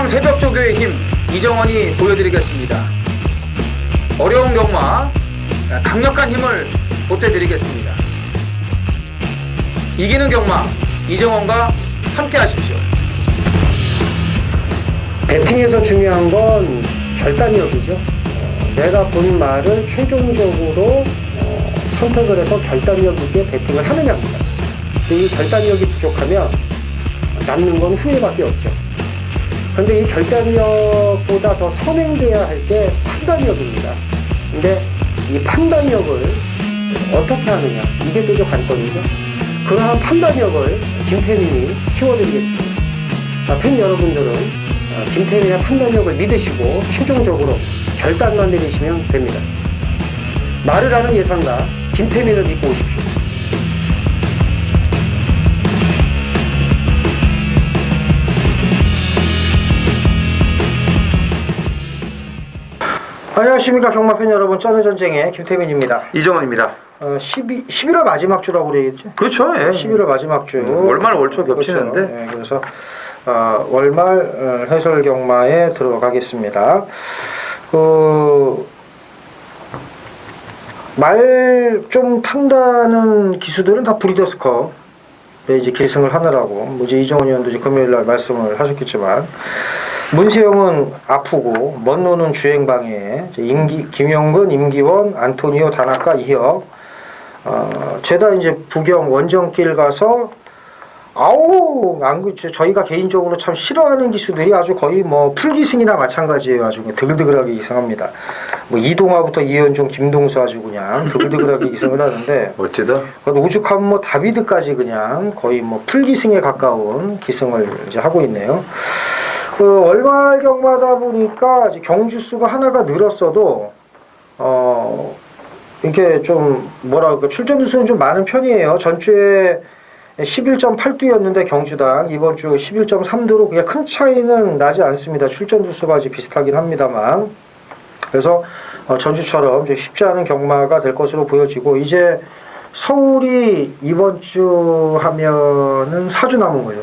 새벽조교의 힘 이정원이 보여드리겠습니다. 어려운 경마 강력한 힘을 보태드리겠습니다. 이기는 경마 이정원과 함께 하십시오. 배팅에서 중요한 건 결단력이죠. 내가 본 말을 최종적으로 선택을 해서 결단력 있게 배팅을 하느냐입니다. 이 결단력이 부족하면 남는 건 후회밖에 없죠. 그런데 이 결단력보다 더 선행돼야 할 게 판단력입니다. 근데 이 판단력을 어떻게 하느냐, 이게 또 관건이죠. 그러한 판단력을 김태민이 키워드리겠습니다. 팬 여러분들은 김태민의 판단력을 믿으시고 최종적으로 결단만 내리시면 됩니다. 말을 하는 예상가 김태민을 믿고 오십시오. 안녕하십니까 경마팬 여러분, 쩌는전쟁의 김태민입니다. 이정원입니다. 11월 마지막 주라고 그러겠죠? 그렇죠. 예. 11월 마지막 주. 월말 월초 겹치는데. 그렇죠. 예, 그래서 월말 해설 경마에 들어가겠습니다. 말 좀 탄다는 기수들은 다 브리더스컵에 이제 계승을 하느라고 이제 이정원 의원도 이제 금요일 날 말씀을 하셨겠지만, 문세영은 아프고 먼노는 주행방해, 김영근, 임기원, 안토니오, 다나카, 이혁, 죄다 이제 부경 원정길 가서 저희가 개인적으로 참 싫어하는 기수들이 아주 거의 뭐 풀기승이나 마찬가지예요. 아주 드글드글하게 기승합니다. 뭐 이동화부터 이현종, 김동수 아주 그냥 드글드글하게 기승을 하는데, 멋지다. 오죽하면 뭐 다비드까지 그냥 거의 뭐 풀기승에 가까운 기승을 이제 하고 있네요. 월말 경마다 보니까 이제 경주 수가 하나가 늘었어도 이렇게 좀 뭐랄까 출전 수는 좀 많은 편이에요. 전주에 11.8두였는데 경주당 이번 주 11.3두로 그냥 큰 차이는 나지 않습니다. 출전 수가 이제 비슷하긴 합니다만, 그래서 전주처럼 쉽지 않은 경마가 될 것으로 보여지고, 이제 서울이 이번 주 하면은 4주 남은 거죠.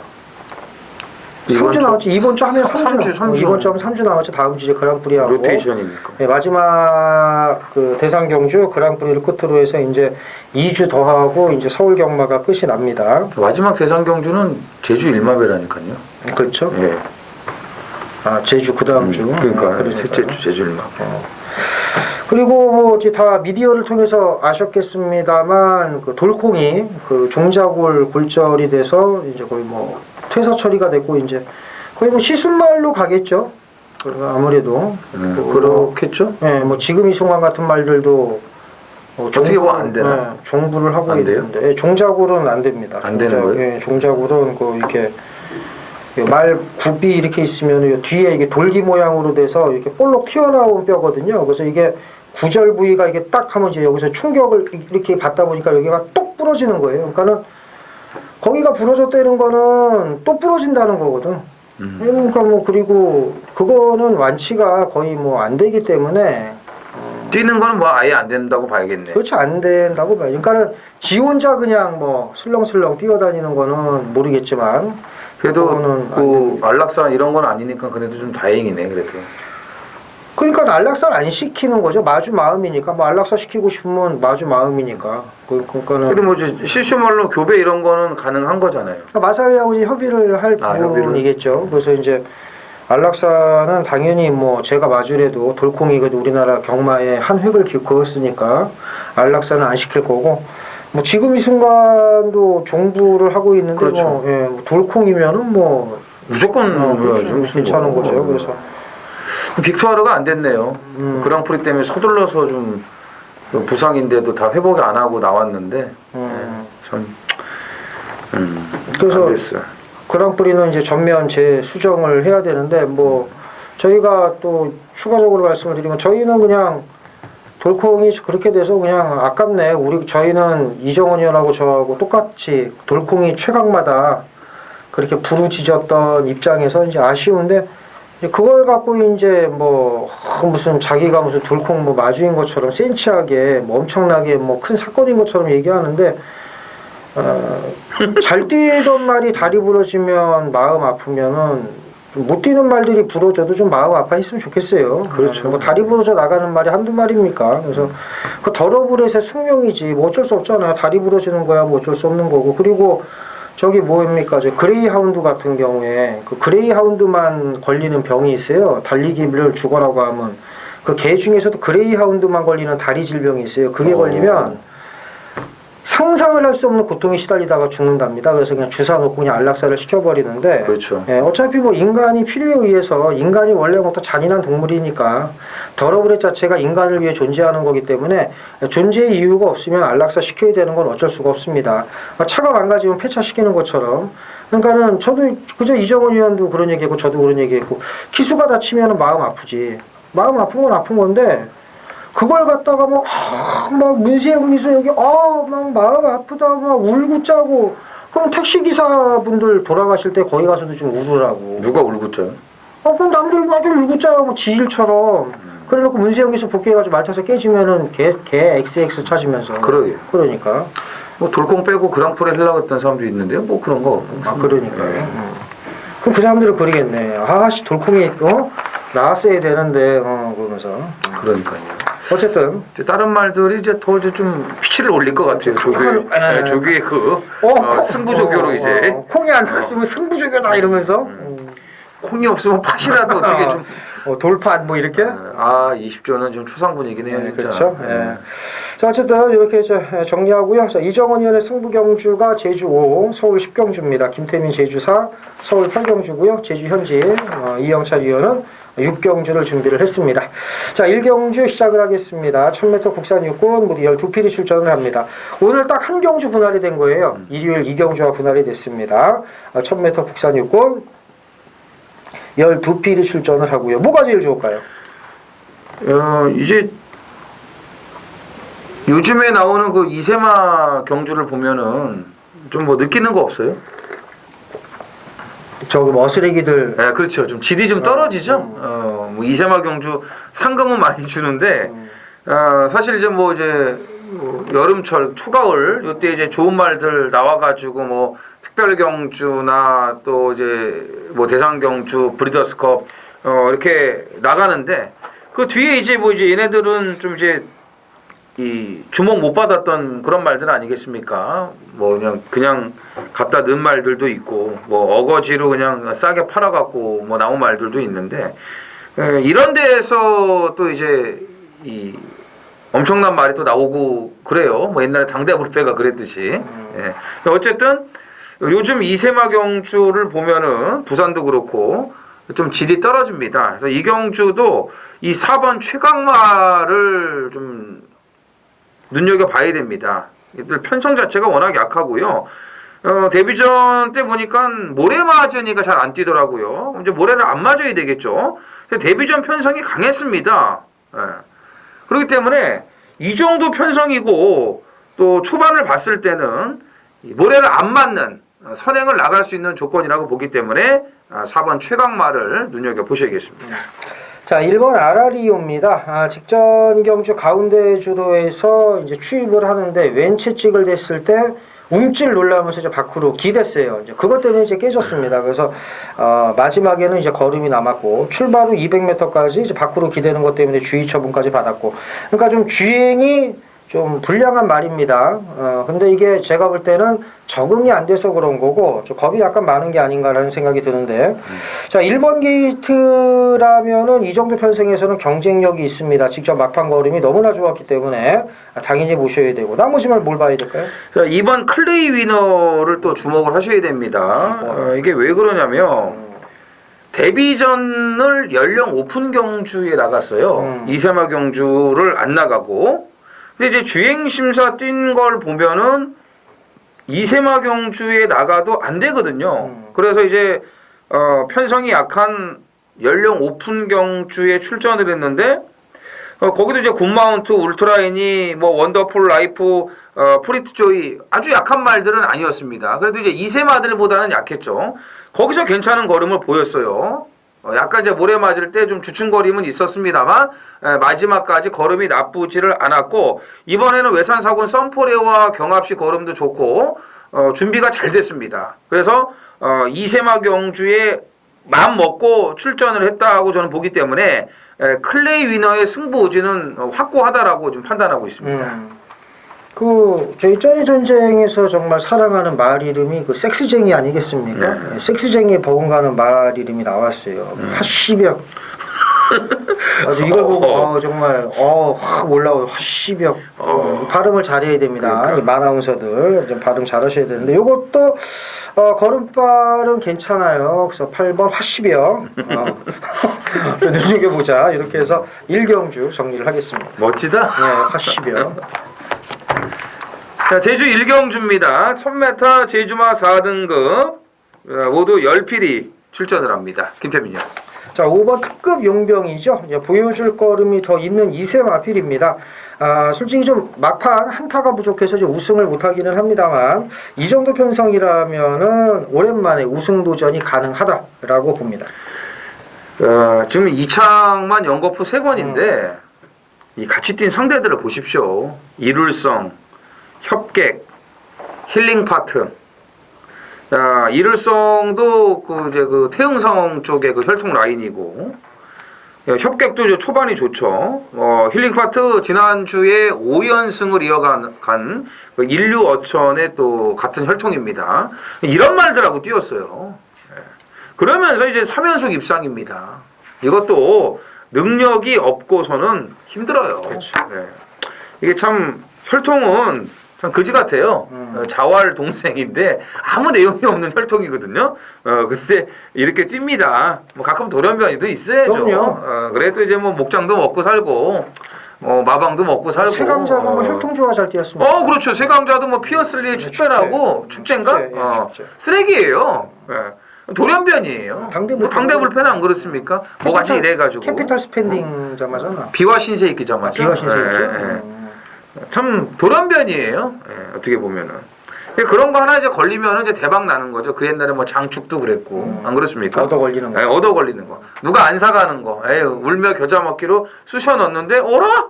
3주 남았지. 이번 주 하면 3주. 이번 주 하면 3주 남았죠. 다음 주 이제 그랑프리하고 로테이션이니까. 네, 마지막 대상 경주 그랑프리를 끝으로 해서 이제 2주 더 하고 이제 서울 경마가 끝이 납니다. 마지막 대상 경주는 제주 일마배라니까요. 그렇죠. 예. 제주 그 다음 주. 그러니까 셋째 주 제주 일마배. 그리고 뭐 이제 다 미디어를 통해서 아셨겠습니다만, 돌콩이 종자골 골절이 돼서 이제 거의 뭐 퇴사 처리가 됐고, 이제 거의 뭐 시순말로 가겠죠. 아무래도 그렇겠죠. 네, 뭐 지금 이 순간 같은 말들도 어떻게 뭐 안 되나? 네, 종부를 하고 안 있는데, 네, 종자골은 안 됩니다. 안 되는 거예요? 네, 종자골은 이렇게 말 굽이 이렇게 있으면 뒤에 이게 돌기 모양으로 돼서 이렇게 볼록 튀어나온 뼈거든요. 그래서 이게 구절 부위가 이게 딱 하면 이제 여기서 충격을 이렇게 받다 보니까 여기가 똑 부러지는 거예요. 그러니까는 거기가 부러졌다는 거는 또 부러진다는 거거든. 그러니까 뭐 그리고 그거는 완치가 거의 뭐 안 되기 때문에 뛰는 거는 뭐 아예 안 된다고 봐야겠네. 그렇죠. 안 된다고 봐요. 그러니까는 지 혼자 그냥 뭐 슬렁슬렁 뛰어다니는 거는 모르겠지만, 그래도 안락산 이런 건 아니니까 그래도 좀 다행이네. 그래도. 그러니까 안락사 안 시키는 거죠. 마주 마음이니까. 뭐 안락사 시키고 싶으면 마주 마음이니까. 그러니까는. 근데 뭐 이제 실수말로 교배 이런 거는 가능한 거잖아요. 그러니까 마사회하고 이제 협의를 할 부분이겠죠. 그래서 이제 안락사는 당연히 뭐 제가 마주래도 돌콩이 그래도 우리나라 경마에 한 획을 그었으니까 안락사는 안 시킬 거고, 뭐 지금 이 순간도 종부를 하고 있는데, 그렇죠. 뭐 돌콩이면은 뭐 무조건 괜찮은 거죠. 그래서. 빅투아르가 안 됐네요. 그랑프리 때문에 서둘러서 좀 부상인데도 다 회복이 안 하고 나왔는데 참 그래서 안 됐어요. 그랑프리는 이제 전면 재수정을 해야 되는데, 뭐 저희가 또 추가적으로 말씀을 드리면, 저희는 그냥 돌콩이 그렇게 돼서 그냥 아깝네. 저희는 이정원 의원하고 저하고 똑같이 돌콩이 최강마다 그렇게 부르짖었던 입장에서 이제 아쉬운데, 그걸 갖고 이제 뭐 무슨 자기가 무슨 돌콩 뭐 마주인 것처럼 센치하게 뭐 엄청나게 뭐 큰 사건인 것처럼 얘기하는데, 잘 뛰던 말이 다리 부러지면 마음 아프면은 못 뛰는 말들이 부러져도 좀 마음 아파했으면 좋겠어요. 그렇죠. 뭐 다리 부러져 나가는 말이 한두 마리입니까? 그래서 그 더러브렛의 숙명이지 뭐 어쩔 수 없잖아요. 다리 부러지는 거야 뭐 어쩔 수 없는 거고. 그리고 저기 뭐입니까? 저 그레이하운드 같은 경우에 그 그레이하운드만 걸리는 병이 있어요. 달리기를 죽어라고 하면 그 개 중에서도 그레이하운드만 걸리는 다리 질병이 있어요. 그게 걸리면 상상을 할 수 없는 고통에 시달리다가 죽는답니다. 그래서 그냥 주사 놓고 그냥 안락사를 시켜버리는데 그렇죠. 예, 어차피 뭐 인간이 필요에 의해서 인간이 원래 뭐 또 잔인한 동물이니까 더러브렛 자체가 인간을 위해 존재하는 거기 때문에 존재의 이유가 없으면 안락사 시켜야 되는 건 어쩔 수가 없습니다. 차가 망가지면 폐차시키는 것처럼 그러니까는 저도 그저 이정원 의원도 그런 얘기했고 저도 그런 얘기했고 기수가 다치면 마음 아프지. 마음 아픈 건 아픈 건데 그걸 갖다가 막 문세영 기수 여기 막 마음 아프다 막 울고 짜고 그럼 택시 기사분들 돌아가실 때 거기 가서도 좀 울으라고. 누가 울고 짜요? 그럼 남들 막 울고 짜요 뭐 지일처럼. 그래놓고 문세영 기수 복귀해가지고 말 타서 깨지면은 개 XX 찾으면서. 그러니까. 뭐 돌콩 빼고 그랑프리 하려고 했던 사람도 있는데요. 뭐 그런 거. 그러니까요. 네. 그럼 그 사람들은 그러겠네. 아씨 돌콩이 나왔어야 되는데 그러면서. 그러니까요. 어쨌든 다른 말들이 이제 더 이제 좀 피치를 올릴 것 같아요. 조교의 그 승부조교로 이제 콩이 안 났으면 승부조교다 이러면서 콩이 없으면 팥이라도 어떻게 좀 돌판 뭐 이렇게 20조는 좀 추상분이긴 해요. 진짜. 그렇죠. 자 어쨌든 이렇게 정리하고요. 자, 이정원 의원의 승부 경주가 제주 5, 서울 10경주입니다. 김태민 제주 4, 서울 8경주고요. 제주 현지 이영찬 의원은 6경주를 준비를 했습니다. 자 1경주 시작을 하겠습니다. 1000m 국산 육군 무려 12필이 출전을 합니다. 오늘 딱 한 경주 분할이 된 거예요. 일요일 2경주가 분할이 됐습니다. 1000m 국산 육군 12필이 출전을 하고요. 뭐가 제일 좋을까요? 이제 요즘에 나오는 그 이세마 경주를 보면은 좀 뭐 느끼는 거 없어요? 저기 머스레기들. 네, 그렇죠. 좀 질이 좀 떨어지죠. 뭐 이세마 경주 상금은 많이 주는데 사실 이제 뭐 여름철 초가을 요때 이제 좋은 말들 나와가지고 뭐 특별 경주나 또 이제 뭐 대상 경주 브리더스컵 이렇게 나가는데 그 뒤에 이제 얘네들은 좀 이제 이 주목 못 받았던 그런 말들 아니겠습니까? 뭐 그냥 갖다 넣은 말들도 있고 뭐 어거지로 그냥 싸게 팔아갖고 뭐 나온 말들도 있는데 이런 데에서 또 이제 이 엄청난 말이 또 나오고 그래요. 뭐 옛날에 당대불패가 그랬듯이. 어쨌든 요즘 이세마 경주를 보면은 부산도 그렇고 좀 질이 떨어집니다. 그래서 이 경주도 이 4번 최강마를 좀 눈여겨봐야 됩니다. 이들 편성 자체가 워낙 약하고요. 데뷔전 때 보니까 모래 맞으니까 잘 안 뛰더라고요. 이제 모래를 안 맞아야 되겠죠. 데뷔전 편성이 강했습니다. 그렇기 때문에 이 정도 편성이고 또 초반을 봤을 때는 모래를 안 맞는 선행을 나갈 수 있는 조건이라고 보기 때문에 4번 최강마를 눈여겨보셔야겠습니다. 자, 1번 아라리오입니다. 직전 경주 가운데 주도에서 이제 추입을 하는데 왼채찍을 댔을 때 움찔 놀라면서 이제 밖으로 기댔어요. 이제 그것 때문에 이제 깨졌습니다. 그래서 마지막에는 이제 걸음이 남았고 출발 후 200m까지 이제 밖으로 기대는 것 때문에 주의 처분까지 받았고, 그러니까 좀 주행이 좀 불량한 말입니다. 근데 이게 제가 볼 때는 적응이 안 돼서 그런 거고 좀 겁이 약간 많은 게 아닌가라는 생각이 드는데, 자 1번 게이트라면은 이 정도 편성에서는 경쟁력이 있습니다. 직접 막판 걸음이 너무나 좋았기 때문에 당연히 모셔야 되고, 나머지 말 뭘 봐야 될까요? 자, 2번 클레이 위너를 또 주목을 하셔야 됩니다. 이게 왜 그러냐면 데뷔전을 연령 오픈 경주에 나갔어요. 이세마 경주를 안 나가고. 근데 이제 주행 심사 뛴 걸 보면은 이세마 경주에 나가도 안 되거든요. 그래서 이제 편성이 약한 연령 오픈 경주에 출전을 했는데 거기도 이제 굿마운트, 울트라인이 뭐 원더풀 라이프, 프리트 조이 아주 약한 말들은 아니었습니다. 그래도 이제 이세마들보다는 약했죠. 거기서 괜찮은 걸음을 보였어요. 약간 이제 모래 맞을 때 좀 주춤거림은 있었습니다만 마지막까지 걸음이 나쁘지를 않았고, 이번에는 외산사군 썬포레와 경합시 걸음도 좋고 준비가 잘 됐습니다. 그래서 이세마 경주에 마음 먹고 출전을 했다고 저는 보기 때문에 클레이 위너의 승부 의지는 확고하다라고 좀 판단하고 있습니다. 그 저희 쩌리 전쟁에서 정말 사랑하는 말 이름이 그 섹스쟁이 아니겠습니까? 네. 섹스쟁이에 버금가는 말 이름이 나왔어요. 화시벽. 아주 이걸 보고 정말 확 올라오요. 화시벽. 발음을 잘해야 됩니다. 그러니까. 이 마나운서들 좀 발음 잘하셔야 되는데 이것도 걸음발은 괜찮아요. 그래서 8번 화시벽. 좀 눈여겨보자. 이렇게 해서 일경주 정리를 하겠습니다. 멋지다. 네, 화시벽. 자, 제주 일경주입니다. 1000m 제주마 4등급 모두 10필이 출전을 합니다. 김태민이요. 자, 5번 특급 용병이죠. 이제 보여줄 걸음이 더 있는 이세 마필입니다. 솔직히 좀 막판 한타가 부족해서 좀 우승을 못하기는 합니다만 이 정도 편성이라면은 오랜만에 우승 도전이 가능하다라고 봅니다. 지금 이창만 연거푸 3번인데 이 같이 뛴 상대들을 보십시오. 이룰성, 협객, 힐링 파트. 이룰성도 그 태흥성 쪽의 그 혈통 라인이고, 협객도 이제 초반이 좋죠. 힐링 파트 지난주에 5연승을 이어간 그 인류 어천의 또 같은 혈통입니다. 이런 말들하고 뛰었어요. 그러면서 이제 3연속 입상입니다. 이것도 능력이 없고서는 힘들어요. 이게 참 혈통은 참 그지 같아요. 자활 동생인데 아무 내용이 없는 혈통이거든요. 근데 이렇게 뜁니다. 뭐 가끔 돌연변이도 있어야죠. 그래도 이제 뭐 목장도 먹고 살고, 마방도 먹고 살고. 세강자도 뭐 혈통조화 잘 뛰었습니다. 그렇죠. 세강자도 뭐 피어슬리 축배라고 축제인가? 축제. 쓰레기예요. 돌연변이에요. 당대불패는 안 그렇습니까? 뭐같이 이래가지고. 캐피탈 스펜딩자마잖아. 비와 신세이기자마자. 비와 신세이기. 참 돌연변이에요. 어떻게 보면은 그런 거 하나 이제 걸리면은 이제 대박 나는 거죠. 그 옛날에 뭐 장축도 그랬고 안 그렇습니까? 얻어 걸리는 거. 얻어 걸리는 거. 누가 안 사가는 거. 울며 겨자 먹기로 쑤셔 넣는데 어라?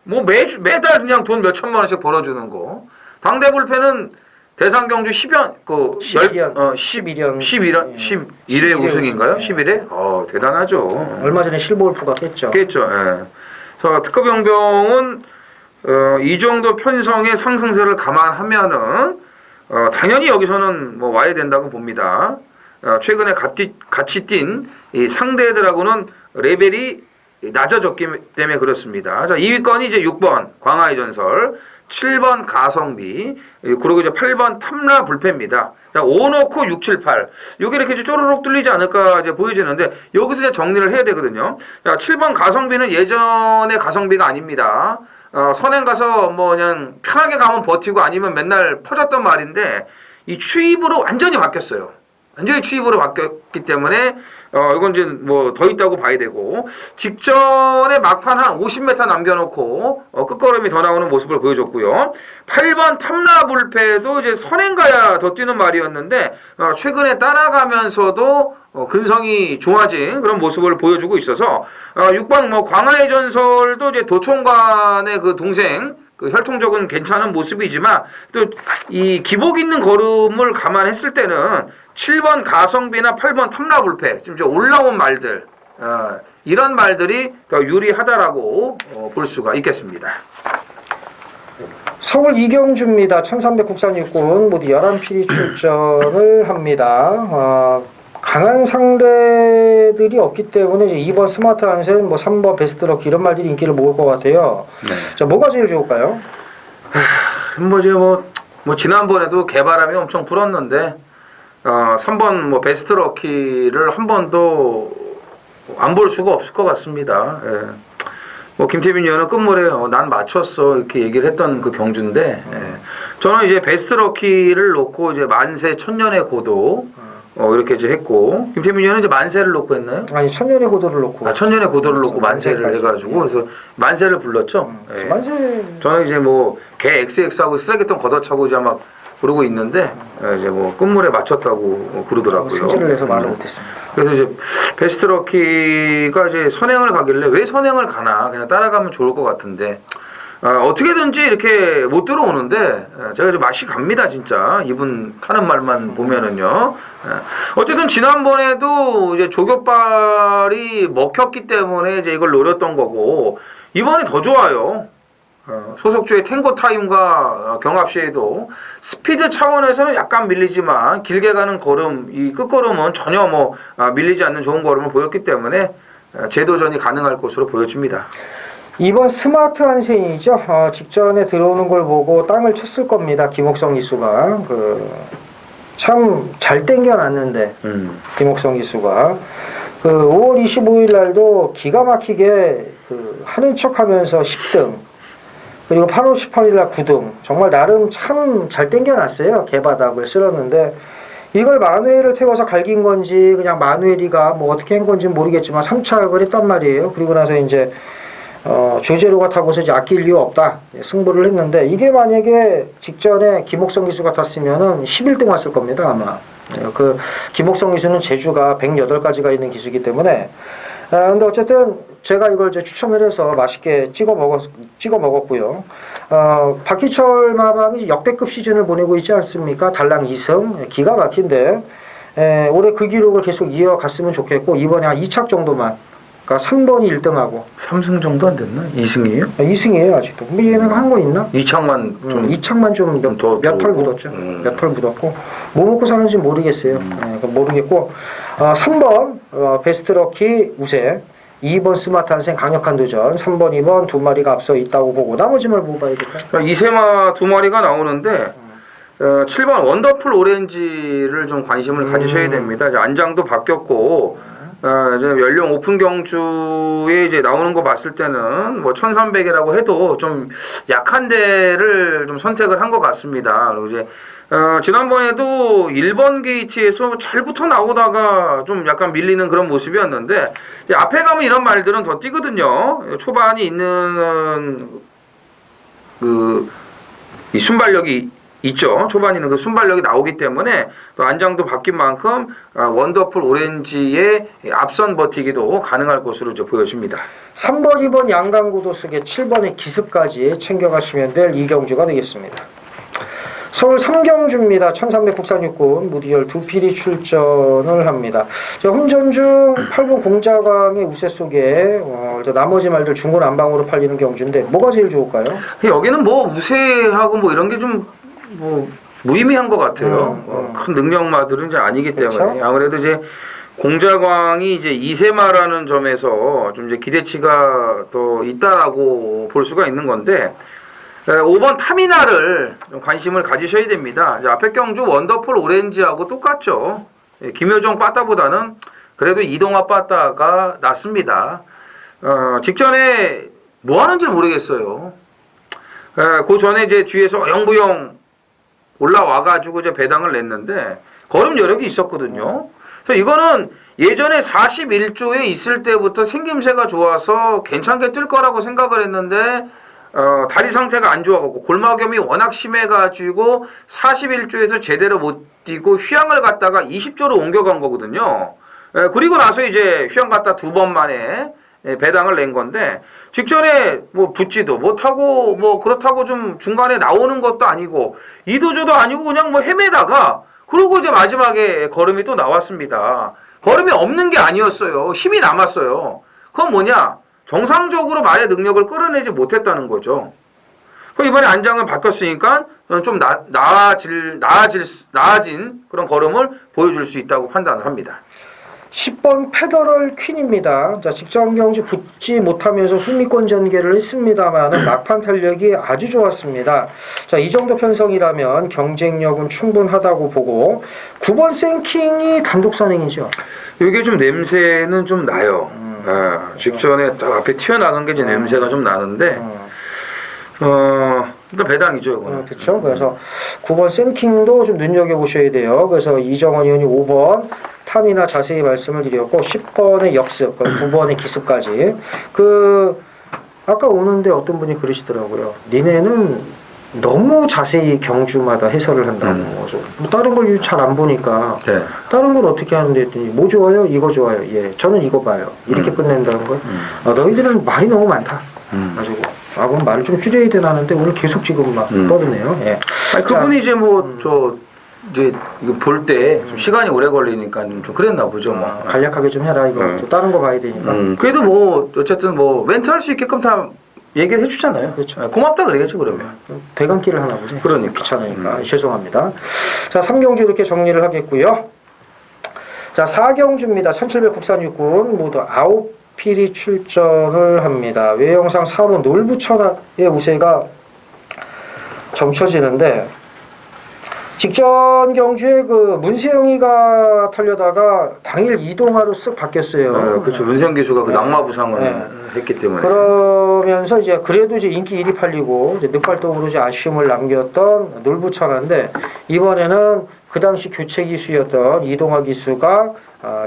뭐 매달 그냥 돈 몇 천만 원씩 벌어주는 거. 당대불패는 대상 경주 10연 11회 우승인가요? 11회? 대단하죠. 얼마 전에 실버울프가 깼죠. 그래서 특급 용병은 이 정도 편성의 상승세를 감안하면은 당연히 여기서는 뭐 와야 된다고 봅니다. 최근에 같이 뛴 이 상대들하고는 레벨이 낮아졌기 때문에 그렇습니다. 자, 2위권이 이제 6번 광화의 전설, 7번 가성비, 그리고 이제 8번 탐라 불패입니다. 자, 5 넣고 6, 7, 8. 요게 이렇게 쪼르륵 뚫리지 않을까 이제 보여지는데 여기서 이제 정리를 해야 되거든요. 자, 7번 가성비는 예전의 가성비가 아닙니다. 선행 가서 뭐 그냥 편하게 가면 버티고 아니면 맨날 퍼졌던 말인데 이 추입으로 완전히 바뀌었어요. 완전히 추입으로 바뀌었기 때문에 이건 이제 뭐 더 있다고 봐야 되고 직전에 막판 한 50m 남겨놓고 끝걸음이 더 나오는 모습을 보여줬고요. 8번 탐라불패도 이제 선행 가야 더 뛰는 말이었는데 최근에 따라가면서도 근성이 좋아진 그런 모습을 보여주고 있어서 6번 뭐 광화의 전설도 이제 도총관의 그 동생 그 혈통적은 괜찮은 모습이지만 또 이 기복 있는 걸음을 감안했을 때는 7번 가성비나 8번 탐라불패 지금 이제 올라온 말들 이런 말들이 더 유리하다라고 볼 수가 있겠습니다. 서울 이경주입니다. 1300 국산 육군 모두 11필이 출전을 합니다. 강한 상대들이 없기 때문에 이제 2번 스마트 한센, 뭐 3번 베스트 럭키 이런 말들이 인기를 모을 것 같아요. 자, 뭐가 제일 좋을까요? 뭐 지난번에도 개바람이 엄청 불었는데 3번 뭐 베스트 럭키를 한 번도 안 볼 수가 없을 것 같습니다. 뭐 김태민 의원은 끝물에 난 맞췄어 이렇게 얘기를 했던 그 경주인데 저는 이제 베스트 럭키를 놓고 이제 만세 천년의 고도 이렇게 이제 했고 김태민 의원은 이제 만세를 놓고 했나요? 아니 천년의 고도를 놓고. 천년의 고도를 놓고 만세를 해가지고 그래서 만세를 불렀죠. 만세. 저는 이제 뭐 개 XX하고 쓰레기통 걷어차고 이제 막 그러고 있는데 이제 뭐 끝물에 맞췄다고 그러더라고요. 승질을 내서 말을 못했습니다. 그래서 이제 베스트 럭키가 이제 선행을 가길래 왜 선행을 가나 그냥 따라가면 좋을 것 같은데 어떻게든지 이렇게 못 들어오는데 제가 좀 맛이 갑니다 진짜 이분 하는 말만 보면은요. 어쨌든 지난번에도 이제 조교발이 먹혔기 때문에 이제 이걸 노렸던 거고 이번에 더 좋아요. 소속주의 탱고 타임과 경합 시에도 스피드 차원에서는 약간 밀리지만 길게 가는 걸음, 이 끝걸음은 전혀 뭐 밀리지 않는 좋은 걸음을 보였기 때문에 재도전이 가능할 것으로 보여집니다. 이번 스마트 한생이죠. 직전에 들어오는 걸 보고 땅을 쳤을 겁니다. 김옥성 기수가 참 잘 땡겨놨는데 김옥성 기수가 5월 25일 날도 기가 막히게 하는 척하면서 10등 그리고 8월 18일 날 9등 정말 나름 참 잘 땡겨놨어요. 개바닥을 쓸었는데 이걸 마누엘을 태워서 갈긴 건지 그냥 마누엘이가 뭐 어떻게 한 건지 모르겠지만 3착을 했단 말이에요. 그리고 나서 이제 조제로가 타고서 이제 아낄 이유 없다 승부를 했는데 이게 만약에 직전에 김옥성 기수 같았으면은 11등 왔을 겁니다 아마. 그 김옥성 기수는 제주가 108가지가 있는 기수이기 때문에 근데 어쨌든 제가 이걸 이제 추첨을 해서 맛있게 찍어 먹었고요. 박희철 마방이 역대급 시즌을 보내고 있지 않습니까? 달랑 2승 기가 막힌데 올해 그 기록을 계속 이어갔으면 좋겠고 이번에 한 2착 정도만 그러니까 3번이 1등하고 3승 정도 안 됐나? 2승이에요? 2승이에요 아직도. 근데 얘는 한 거 있나? 2착만 좀 2착만 좀 몇 털 묻었죠. 몇 털 묻었고 뭐 먹고 사는지 모르겠어요. 모르겠고 3번 베스트 럭키 우세 2번 스마트 한생 강력한 도전 3번 2번 두 마리가 앞서 있다고 보고 나머지 말 뭐 봐야겠다. 이세마 두 마리가 나오는데 7번 원더풀 오렌지를 좀 관심을 가지셔야 됩니다. 이제 안장도 바뀌었고 이제 연령 오픈 경주에 이제 나오는 거 봤을 때는 뭐 1300이라고 해도 좀 약한 데를 좀 선택을 한 것 같습니다. 그리고 이제 지난번에도 1번 게이트에서 잘 붙어 나오다가 좀 약간 밀리는 그런 모습이었는데 이제 앞에 가면 이런 말들은 더 뛰거든요. 초반이 있는 이 순발력이 있죠. 초반에는 그 순발력이 나오기 때문에 또 안장도 바뀐 만큼 원더풀 오렌지의 앞선 버티기도 가능할 것으로 이제 보여집니다. 3번 2번 양강구도 속에 7번의 기습까지 챙겨가시면 될 이경주가 되겠습니다. 서울 3경주입니다. 1300 국산육군 무디열 두 필이 출전을 합니다. 혼전 중 8번 공자광의 우세 속에 나머지 말들 중고 난방으로 팔리는 경주인데 뭐가 제일 좋을까요? 여기는 뭐 우세하고 뭐 이런 게 좀 뭐 무의미한 것 같아요. 큰 능력마들은 이제 아니기 때문에 그렇죠? 아무래도 이제 공자광이 이제 이세마라는 점에서 좀 이제 기대치가 더 있다라고 볼 수가 있는 건데 5번 타미나를 좀 관심을 가지셔야 됩니다. 이제 앞에 경주 원더풀 오렌지하고 똑같죠. 김효정 빠따보다는 그래도 이동화 빠따가 낫습니다. 직전에 뭐 하는지 모르겠어요. 그 전에 이제 뒤에서 영부영 올라와가지고 이제 배당을 냈는데 걸음 여력이 있었거든요. 그래서 이거는 예전에 41조에 있을 때부터 생김새가 좋아서 괜찮게 뜰 거라고 생각을 했는데 다리 상태가 안 좋아갖고 골마겸이 워낙 심해가지고 41조에서 제대로 못 뛰고 휴양을 갔다가 20조로 옮겨간 거거든요. 그리고 나서 이제 휴양 갔다 2번 만에 배당을 낸 건데 직전에 뭐 붙지도 못하고 뭐 그렇다고 좀 중간에 나오는 것도 아니고 이도저도 아니고 그냥 뭐 헤매다가 그러고 이제 마지막에 걸음이 또 나왔습니다. 걸음이 없는 게 아니었어요. 힘이 남았어요. 그건 뭐냐? 정상적으로 말의 능력을 끌어내지 못했다는 거죠. 그럼 이번에 안장을 바꿨으니까 좀 나아진 그런 걸음을 보여줄 수 있다고 판단을 합니다. 10번 페더럴 퀸입니다. 자, 직전 경주 붙지 못하면서 흥미권 전개를 했습니다만 막판 탄력이 아주 좋았습니다. 자, 이 정도 편성이라면 경쟁력은 충분하다고 보고 9번 생킹이 단독 선행이죠. 이게 좀 냄새는 좀 나요. 직전에 딱 앞에 튀어나간 게 이제 냄새가 좀 나는데 일단 배당이죠. 이거는. 그렇죠. 그래서 9번 생킹도 좀 눈여겨보셔야 돼요. 그래서 이정원 의원이 5번 탐이나 자세히 말씀을 드렸고 10번의 역습, 9번의 기습까지 아까 오는데 어떤 분이 그러시더라고요. 니네는 너무 자세히 경주마다 해설을 한다고. 그래서 뭐 다른 걸 잘 안 보니까 네. 다른 걸 어떻게 하는데 했더니 뭐 좋아요? 이거 좋아요. 예, 저는 이거 봐요. 이렇게 끝낸다는 걸. 너희들은 말이 너무 많다. 가지고 그럼 말을 좀 줄여야 되나 하는데 오늘 계속 지금 막 떠드네요. 예. 아니, 그분이 이제 뭐 이제 이거 볼 때 좀 시간이 오래 걸리니까 좀 그랬나 보죠. 뭐. 간략하게 좀 해라 이거. 또 다른 거 봐야 되니까. 그래도 뭐 어쨌든 뭐 멘트 할 수 있게끔 다 얘기를 해주잖아요. 그렇죠. 고맙다 그래야죠 그러면. 대강길을 하나 보지. 그러니까. 귀찮으니까. 죄송합니다. 자, 3경주 이렇게 정리를 하겠고요. 자, 4경주입니다. 1700 국산 육군 모두 9필이 출전을 합니다. 외형상 4번 놀부천하의 우세가 점쳐지는데 직전 경주에 그 문세영이가 타려다가 당일 이동하로 쓱 바뀌었어요. 그렇죠. 문세영 기수가 그 네. 낙마 부상을 네. 했기 때문에. 그러면서 이제 그래도 이제 인기 1위 팔리고 이제 늑발동으로 이제 아쉬움을 남겼던 놀부천하인데 이번에는 그 당시 교체 기수였던 이동하 기수가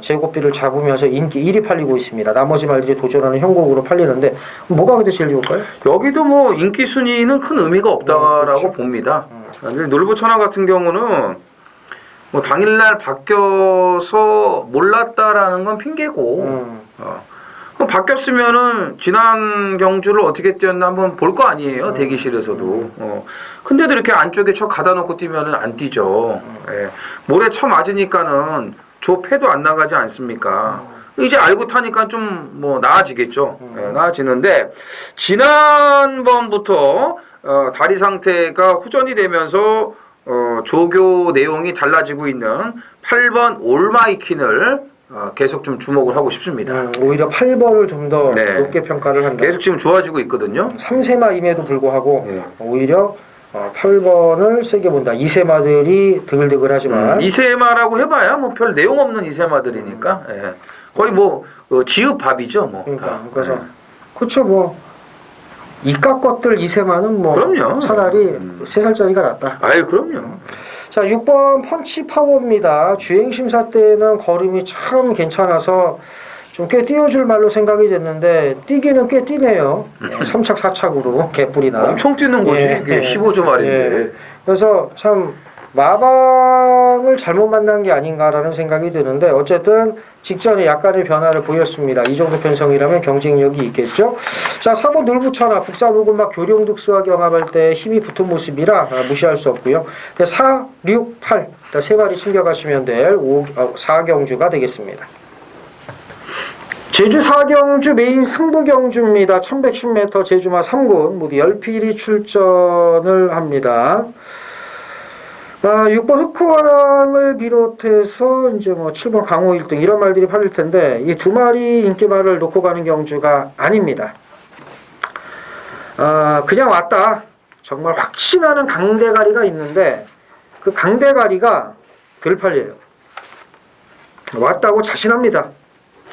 제고비를 잡으면서 인기 1위 팔리고 있습니다. 나머지 말들이 도전하는 형국으로 팔리는데 뭐가 근데 제일 좋을까요? 여기도 뭐 인기 순위는 큰 의미가 없다라고 그렇죠. 봅니다. 근데 놀부천하 같은 경우는 뭐 당일날 바뀌어서 몰랐다라는 건 핑계고 그럼 바뀌었으면은 지난 경주를 어떻게 뛰었나 한번 볼 거 아니에요 대기실에서도. 근데도 이렇게 안쪽에 쳐 가다 놓고 뛰면은 안 뛰죠. 예. 모래 쳐 맞으니까는 좁해도 안 나가지 않습니까? 이제 알고 타니까 좀 뭐 나아지겠죠. 예, 나아지는데 지난번부터 다리 상태가 호전이 되면서 조교 내용이 달라지고 있는 8번 올마이킨을 계속 좀 주목을 하고 싶습니다. 오히려 8번을 좀 더 네. 높게 평가를 한다. 계속 지금 좋아지고 있거든요. 3세마임에도 불구하고 네. 오히려 8번을 세게 본다. 2세마들이 드글드글하지만 이세마라고 해봐야 뭐 별 내용 없는 이세마들이니까 예. 거의 뭐 지읒밥이죠. 뭐. 그러니까 그래서 그렇죠 뭐 이깟 것들 2세마는 뭐 그럼요. 차라리 3살짜리가 낫다. 아유 그럼요. 자 6번 펀치 파워입니다. 주행 심사 때는 걸음이 참 괜찮아서 좀 꽤 띄워줄 말로 생각이 됐는데 뛰기는 꽤 뛰네요. 3착 4착으로 개뿔이나 엄청 뛰는 거지. 예, 이게 예. 15조 말인데. 예. 그래서 참 마방을 잘못 만난 게 아닌가라는 생각이 드는데 어쨌든 직전에 약간의 변화를 보였습니다. 이 정도 편성이라면 경쟁력이 있겠죠. 자 4번 놀부천하 국산 오군막 교룡득수와 경합할 때 힘이 붙은 모습이라 무시할 수 없고요. 4, 6, 8 세 마리 챙겨가시면 될 4경주가 되겠습니다. 제주 4경주 메인 승부경주입니다. 1110m 제주마 3군 모두 10필이 출전을 합니다. 6번 흑호랑을 비롯해서 이제 뭐 7번 강호 1등 이런 말들이 팔릴 텐데 이 두 마리 인기말을 놓고 가는 경주가 아닙니다. 그냥 왔다. 정말 확신하는 강대가리가 있는데 그 강대가리가 덜 팔려요. 왔다고 자신합니다.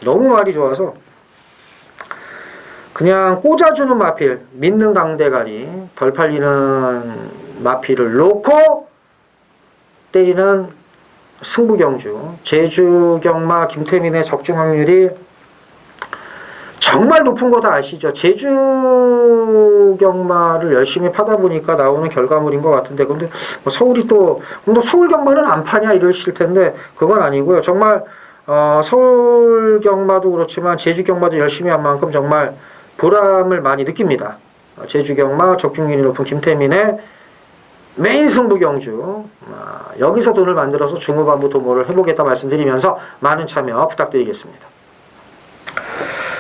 너무 말이 좋아서 그냥 꽂아주는 마필 믿는 강대가리 덜 팔리는 마필을 놓고 때리는 승부경주 제주경마 김태민의 적중 확률이 정말 높은 거 다 아시죠? 제주경마를 열심히 파다 보니까 나오는 결과물인 것 같은데 근데 뭐 서울이 또 서울경마는 안 파냐 이러실 텐데 그건 아니고요. 정말 서울경마도 그렇지만 제주경마도 열심히 한 만큼 정말 보람을 많이 느낍니다. 제주경마 적중률이 높은 김태민의 메인 승부경주 여기서 돈을 만들어서 중후반부 도모를 해보겠다 말씀드리면서 많은 참여 부탁드리겠습니다.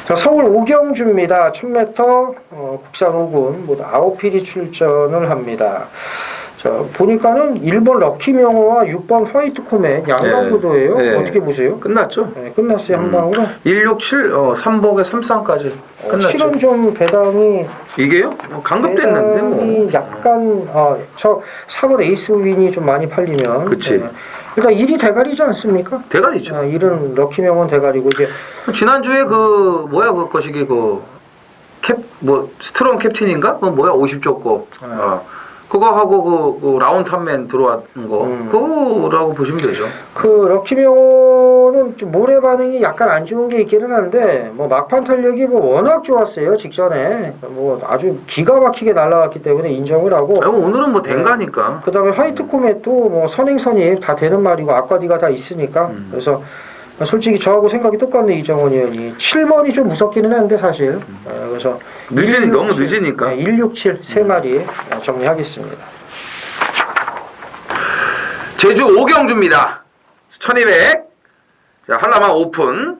자, 서울 5경주입니다. 1000m 국산 5군 모두 9필이 출전을 합니다. 자, 보니까는 1번 럭키명호와 6번 화이트 코멧 양강구도예요. 네. 어떻게 보세요? 끝났죠. 네, 끝났어요. 한 방으로. 167 3복에 3상까지 끝났죠. 실은 좀 배당이 이게요? 강급됐는데 뭐. 배당이 약간 저 4번 에이스 윈이 좀 많이 팔리면 그치. 일단 1이 대가리지 않습니까? 대가리죠. 1은 럭키명은 대가리고 이제 지난주에 그 뭐야 그 거시기 그 캡 뭐 스트롱 캡틴인가? 그 뭐야 50조 거. 그거 하고 그 라운탑맨 들어왔는 거 그거라고 보시면 되죠. 그 럭키명은 좀 모래 반응이 약간 안 좋은 게 있기는 한데 뭐 막판 탄력이 뭐 워낙 좋았어요. 직전에 뭐 아주 기가 막히게 날아갔기 때문에 인정을 하고. 오늘은 뭐 된가니까. 그다음에 화이트 코멧도 뭐 선행선이 다 되는 말이고 아쿠아디가 다 있으니까 그래서 솔직히 저하고 생각이 똑같네 이정원 의원이 7번이 좀 무섭기는 한데 사실 그래서 너무 늦으니까. 네, 167 세 마리 정리하겠습니다. 제주 오경주입니다. 1200. 자, 한라만 오픈.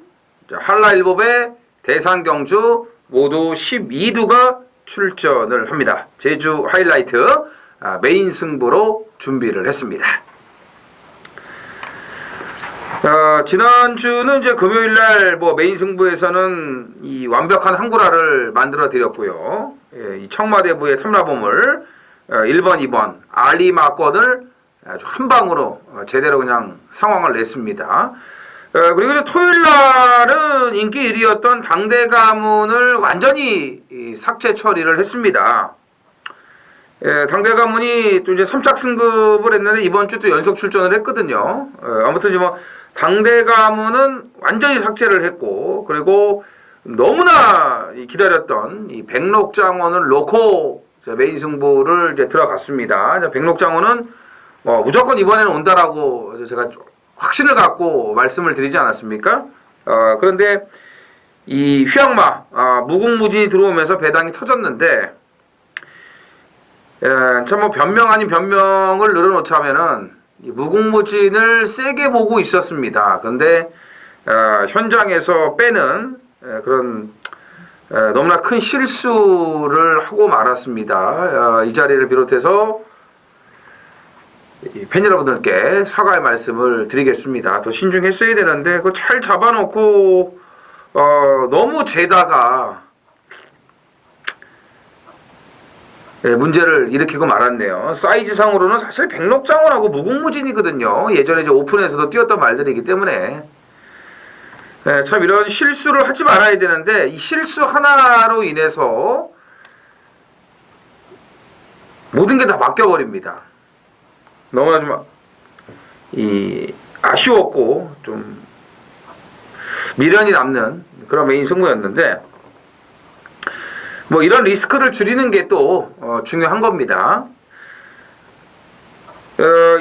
자, 한라일보배 대상경주 모두 12두가 출전을 합니다. 제주 하이라이트 메인 승부로 준비를 했습니다. 지난주는 이제 금요일날 뭐 메인 승부에서는 이 완벽한 한구라를 만들어 드렸고요. 이 청마대부의 탐라보물 1번, 2번 알리마권을 아주 한 방으로 제대로 그냥 상황을 냈습니다. 그리고 이제 토요일날은 인기 1위였던 당대 가문을 완전히 삭제 처리를 했습니다. 당대 가문이 또 이제 3착 승급을 했는데 이번 주 또 연속 출전을 했거든요. 아무튼 이제 뭐 당대 가문은 완전히 삭제를 했고, 그리고 너무나 기다렸던 이 백록장원을 놓고 메인 승부를 이제 들어갔습니다. 백록장원은 무조건 이번에는 온다라고 제가 확신을 갖고 말씀을 드리지 않았습니까? 그런데 이 휘양마 무궁무진이 들어오면서 배당이 터졌는데, 참 뭐 변명 아닌 변명을 늘어놓자면은 이 무궁무진을 세게 보고 있었습니다. 그런데 현장에서 빼는 그런 너무나 큰 실수를 하고 말았습니다. 이 자리를 비롯해서 팬 여러분들께 사과의 말씀을 드리겠습니다. 더 신중했어야 되는데 그걸 잘 잡아놓고 너무 재다가 문제를 일으키고 말았네요. 사이즈상으로는 사실 백록장원하고 무궁무진이거든요. 예전에 이제 오픈에서도 뛰었던 말들이기 때문에 참 이런 실수를 하지 말아야 되는데 이 실수 하나로 인해서 모든 게 다 바뀌어버립니다. 너무나 좀 아쉬웠고 좀 미련이 남는 그런 메인 승부였는데, 뭐 이런 리스크를 줄이는 게 또 중요한 겁니다.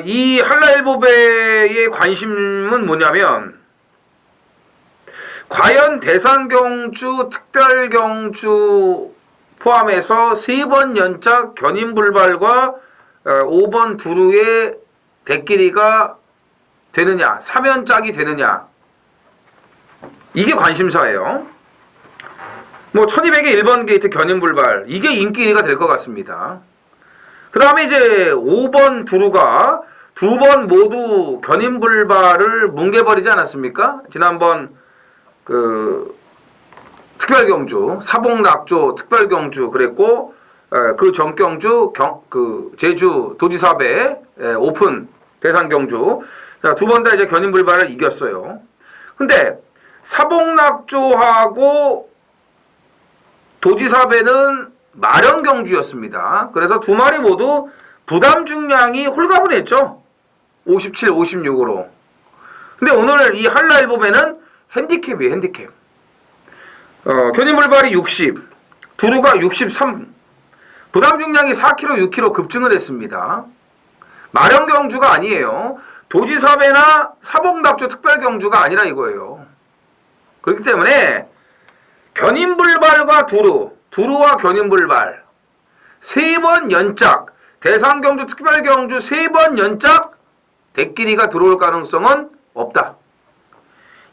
이 한라일보배의 관심은 뭐냐면, 과연 대상경주, 특별경주 포함해서 3번 연짝 견인불발과 5번 두루의 대끼리가 되느냐, 3연짝이 되느냐, 이게 관심사예요. 뭐 1200의 1번 게이트 견인불발, 이게 인기 1위가 될 것 같습니다. 그 다음에 이제 5번 두루가 2번 모두 견인불발을 뭉개버리지 않았습니까? 지난번 그 특별경주, 사복낙조 특별경주 그랬고, 그 전경주 그 제주 도지사배 오픈 대상경주, 자, 2번 다 이제 견인불발을 이겼어요. 근데 사복낙조하고 도지사배는 마련경주였습니다. 그래서 두 마리 모두 부담 중량이 홀가분했죠. 57, 56으로. 근데 오늘 이 한라일보배는 핸디캡이에요, 핸디캡. 견인불발이 60, 두루가 63, 부담 중량이 4kg, 6kg 급증을 했습니다. 마련경주가 아니에요. 도지사배나 사복낙조 특별경주가 아니라 이거예요. 그렇기 때문에 견인불발과 두루와 견인불발 3번 연짝, 대상경주, 특별경주 3번 연짝 대끼리가 들어올 가능성은 없다.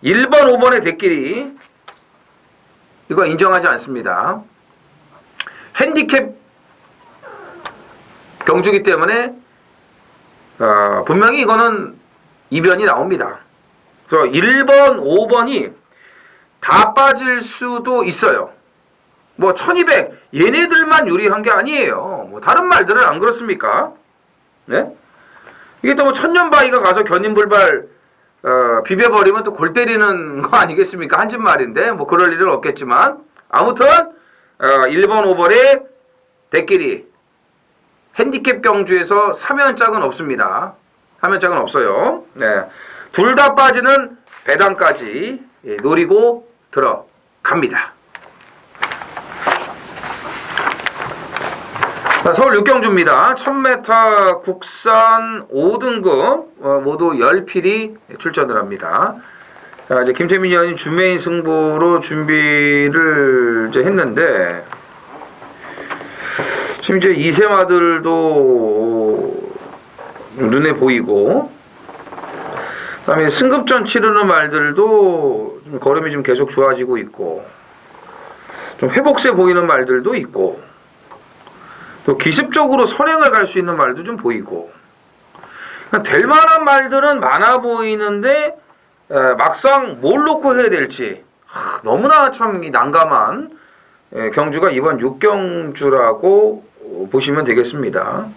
1번, 5번의 대끼리 이거 인정하지 않습니다. 핸디캡 경주기 때문에 분명히 이거는 이변이 나옵니다. 그래서 1번, 5번이 다 빠질 수도 있어요. 뭐 1200 얘네들만 유리한 게 아니에요. 뭐 다른 말들은 안 그렇습니까? 네? 이게 또 뭐 천년바위가 가서 견인불발 비벼버리면 또 골 때리는 거 아니겠습니까? 한짓말인데 뭐 그럴 일은 없겠지만, 아무튼 1번, 5번의 대끼리 핸디캡 경주에서 3연짝은 없습니다. 3연짝은 없어요. 네. 둘 다 빠지는 배당까지 노리고 들어갑니다. 서울 육경주입니다. 1000m 국산 5등급 모두 10필이 출전을 합니다. 이제 김태민 의원이 주메인 승부로 준비를 이제 했는데, 지금 이제 이세마들도 눈에 보이고, 그다음에 승급전 치르는 말들도 좀 걸음이 좀 계속 좋아지고 있고, 좀 회복세 보이는 말들도 있고, 또 기습적으로 선행을 갈 수 있는 말도 좀 보이고, 그러니까 될 만한 말들은 많아 보이는데 막상 뭘 놓고 해야 될지 너무나 참 난감한 경주가 이번 6경주라고 보시면 되겠습니다.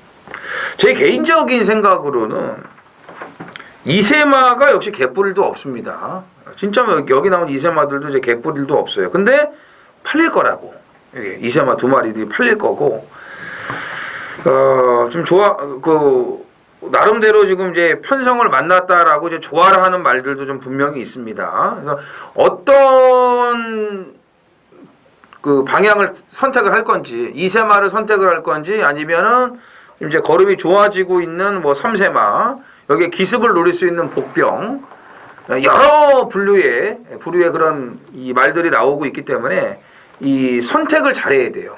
제 개인적인 생각으로는 이세마가 역시 개뿔도 없습니다. 진짜 여기 나온 이세마들도 이제 개뿔도 없어요. 근데 팔릴 거라고. 이세마 두 마리들이 팔릴 거고, 좀 나름대로 지금 이제 편성을 만났다라고 이제 좋아를 하는 말들도 좀 분명히 있습니다. 그래서 어떤 그 방향을 선택을 할 건지, 이세마를 선택을 할 건지, 아니면은 이제 걸음이 좋아지고 있는 뭐 삼세마, 여기에 기습을 노릴 수 있는 복병, 여러 부류의 그런 이 말들이 나오고 있기 때문에 이 선택을 잘해야 돼요.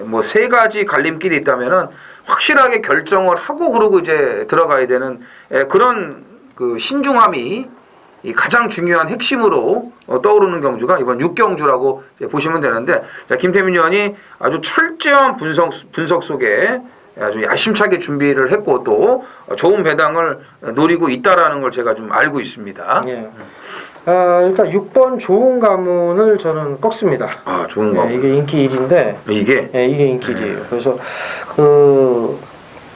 뭐 세 가지 갈림길이 있다면은 확실하게 결정을 하고 그러고 이제 들어가야 되는 그런 그 신중함이 이 가장 중요한 핵심으로 떠오르는 경주가 이번 6경주라고 보시면 되는데, 자, 김태민 의원이 아주 철저한 분석 속에 아주 야심차게 준비를 했고 또 좋은 배당을 노리고 있다라는 걸 제가 좀 알고 있습니다. 예. 일단 6번 좋은 가문을 저는 꺾습니다. 아, 좋은 가문. 이게 인기 1인데 이게 이게 인기 1이에요. 그래서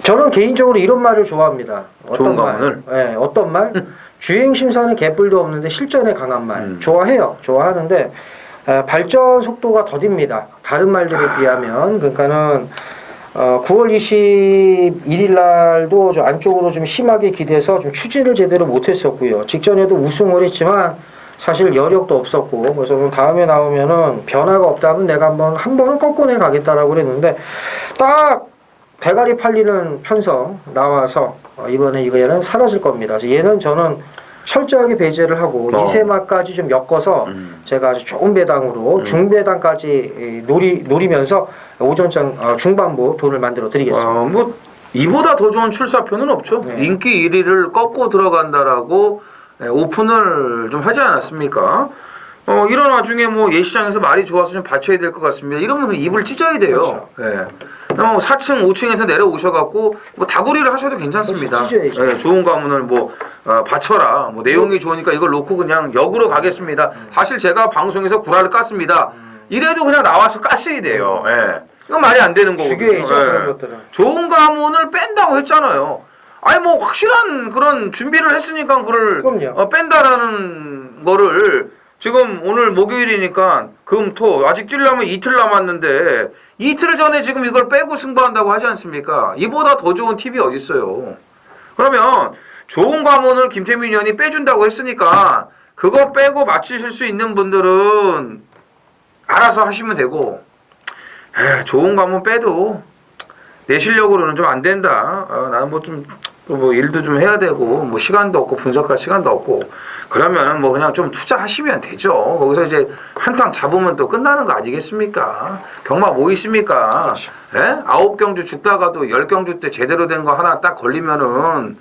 저는 개인적으로 이런 말을 좋아합니다. 좋은 가문을? 어떤 말? 주행 심사는 개뿔도 없는데 실전에 강한 말. 좋아해요. 좋아하는데 발전 속도가 더딥니다. 다른 말들에 비하면. 그러니까는 9월 21일 날도 저 안쪽으로 좀 심하게 기대서 좀 추진을 제대로 못했었고요. 직전에도 우승을 했지만 사실 여력도 없었고, 그래서 다음에 나오면은 변화가 없다면 내가 한 번은 꺾어내 가겠다라고 그랬는데, 딱 대가리 팔리는 편성 나와서 이번에 이거는 사라질 겁니다. 그래서 얘는 저는 철저하게 배제를 하고 이세마까지 좀 엮어서 제가 아주 좋은 배당으로 중배당까지 노리면서 오전장 중반부 돈을 만들어 드리겠습니다. 뭐 이보다 더 좋은 출사표는 없죠. 네. 인기 1위를 꺾고 들어간다라고 오픈을 좀 하지 않았습니까? 이런 와중에 뭐 예시장에서 말이 좋아서 좀 받쳐야 될 것 같습니다. 이러면 입을 찢어야 돼요. 그렇죠. 4층, 5층에서 내려오셔갖고 뭐 다구리를 하셔도 괜찮습니다. 그렇죠, 좋은 가문을 뭐 받쳐라. 뭐 내용이 좋으니까 이걸 놓고 그냥 역으로 가겠습니다. 사실 제가 방송에서 구라를 깠습니다. 이래도 그냥 나와서 깠어야 돼요. 이건 말이 안 되는 거거든요. 죽여야죠, 그런 것들은. 좋은 가문을 뺀다고 했잖아요. 아니 뭐 확실한 그런 준비를 했으니까 그걸 뺀다라는 거를 지금 오늘 목요일이니까 금, 토 아직 뛰려면 이틀 남았는데 이틀 전에 지금 이걸 빼고 승부한다고 하지 않습니까? 이보다 더 좋은 팁이 어디 있어요? 그러면 좋은 가문을 김태민 의원이 빼준다고 했으니까 그거 빼고 맞추실 수 있는 분들은 알아서 하시면 되고, 좋은 가문 빼도 내 실력으로는 좀 안 된다. 나는 뭐 일도 좀 해야 되고 뭐 시간도 없고 분석할 시간도 없고, 그러면은 뭐 그냥 좀 투자하시면 되죠. 거기서 이제 한탕 잡으면 또 끝나는 거 아니겠습니까? 경마 뭐 있습니까? 그렇죠. 9경주 죽다가도 10경주 때 제대로 된 거 하나 딱 걸리면은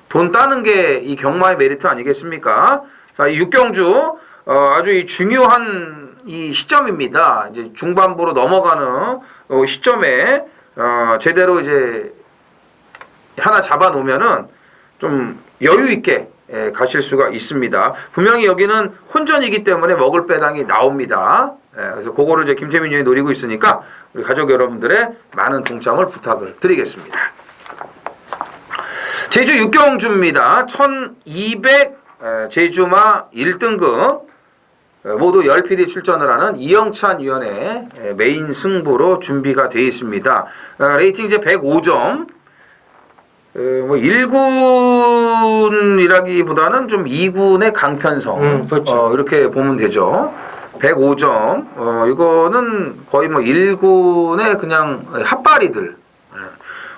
돈 따는 게 이 경마의 메리트 아니겠습니까? 자, 이 6경주 아주 이 중요한 이 시점입니다. 이제 중반부로 넘어가는 시점에 제대로 이제 하나 잡아 놓으면은 좀 여유 있게 가실 수가 있습니다. 분명히 여기는 혼전이기 때문에 먹을 배당이 나옵니다. 그래서 그거를 이제 김태민 의원이 노리고 있으니까 우리 가족 여러분들의 많은 동참을 부탁을 드리겠습니다. 제주 6경주입니다. 1200 제주마 1등급 모두 10필이 출전을 하는 이영찬 위원의 메인 승부로 준비가 되어 있습니다. 레이팅 이제 105점. 뭐 1군이라기보다는 좀 2군의 강편성, 그렇죠. 이렇게 보면 되죠. 105점. 이거는 거의 뭐 1군의 그냥 핫바리들.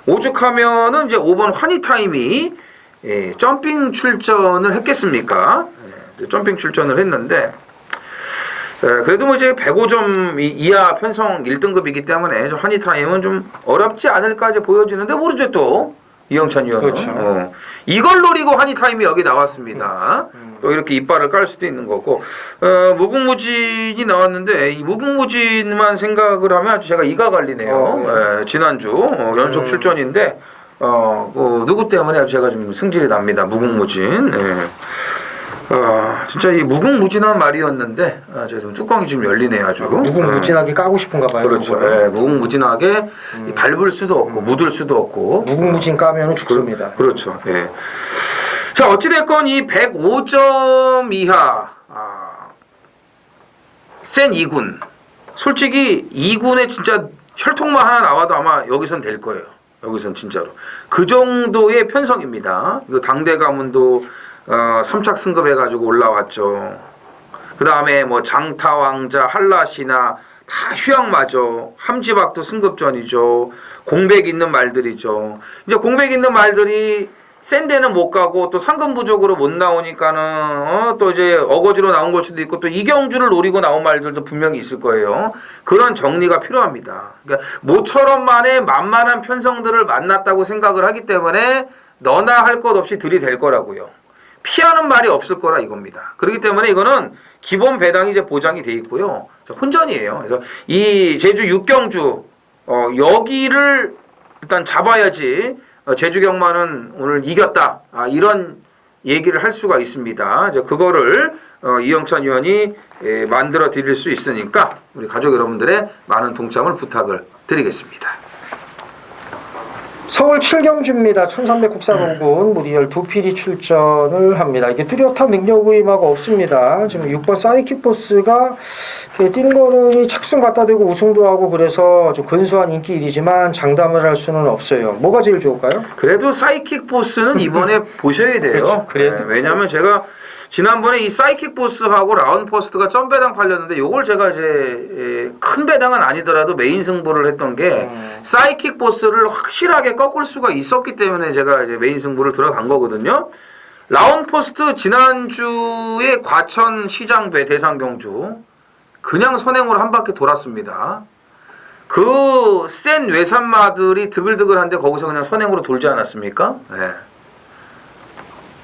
오죽하면은 이제 5번 환희타임이 점핑 출전을 했겠습니까? 점핑 출전을 했는데, 그래도 뭐 이제 105점 이하 편성 1등급이기 때문에 한이타임은 좀 어렵지 않을까 이제 보여지는데 모르죠 또 이영찬 위원은. 그렇죠. 이걸 노리고 한이타임이 여기 나왔습니다. 또 이렇게 이빨을 깔 수도 있는 거고 무궁무진이 나왔는데 이 무궁무진만 생각을 하면 아주 제가 이가 갈리네요. 지난주 연속 출전인데 누구 때문에 아주 제가 좀 승질이 납니다. 무궁무진. 진짜 이 무궁무진한 말이었는데 제가 좀 뚜껑이 지금 열리네요 아주. 무궁무진하게 까고 싶은가 봐요. 그렇죠. 무궁무진하게 밟을 수도 없고 묻을 수도 없고 무궁무진 까면 죽습니다. 그렇죠. 예. 자 어찌됐건 이 105점 이하 센 2군 솔직히 2군에 진짜 혈통만 하나 나와도 아마 여기선 될 거예요. 여기선 진짜로 그 정도의 편성입니다. 이거 당대 가문도 3착 승급해가지고 올라왔죠. 그 다음에 뭐 장타왕자, 한라시나 다 휴양마죠. 함지박도 승급전이죠. 공백 있는 말들이죠. 이제 공백 있는 말들이 센 데는 못 가고 또 상금 부족으로 못 나오니까는 또 이제 어거지로 나온 걸 수도 있고 또 이경주를 노리고 나온 말들도 분명히 있을 거예요. 그런 정리가 필요합니다. 그러니까 모처럼만의 만만한 편성들을 만났다고 생각을 하기 때문에 너나 할 것 없이 들이댈 거라고요. 피하는 말이 없을 거라 이겁니다. 그렇기 때문에 이거는 기본 배당이 이제 보장이 돼 있고요. 혼전이에요. 그래서 이 제주 육경주 여기를 일단 잡아야지 제주 경마는 오늘 이겼다. 이런 얘기를 할 수가 있습니다. 이제 그거를 이영찬 위원이 만들어 드릴 수 있으니까 우리 가족 여러분들의 많은 동참을 부탁을 드리겠습니다. 서울 7경주입니다. 1300 국사공군 무리 12필이 출전을 합니다. 이게 뚜렷한 능력 의의마가 없습니다. 지금 6번 사이킥 보스가 뛴 거는 착순 갖다 대고 우승도 하고 그래서 좀 근소한 인기 1위지만 장담을 할 수는 없어요. 뭐가 제일 좋을까요? 그래도 사이킥 보스는 이번에 보셔야 돼요. 그렇죠. 그래도 왜냐하면 제가 지난번에 이 사이킥 보스하고 라운 포스트가 점 배당 팔렸는데 요걸 제가 이제 큰 배당은 아니더라도 메인 승부를 했던 게 사이킥 보스를 확실하게 꺾을 수가 있었기 때문에 제가 이제 메인 승부를 들어간 거거든요. 라운 포스트 지난주에 과천 시장배 대상경주 그냥 선행으로 한 바퀴 돌았습니다. 그 센 외산마들이 드글드글한데 거기서 그냥 선행으로 돌지 않았습니까? 네.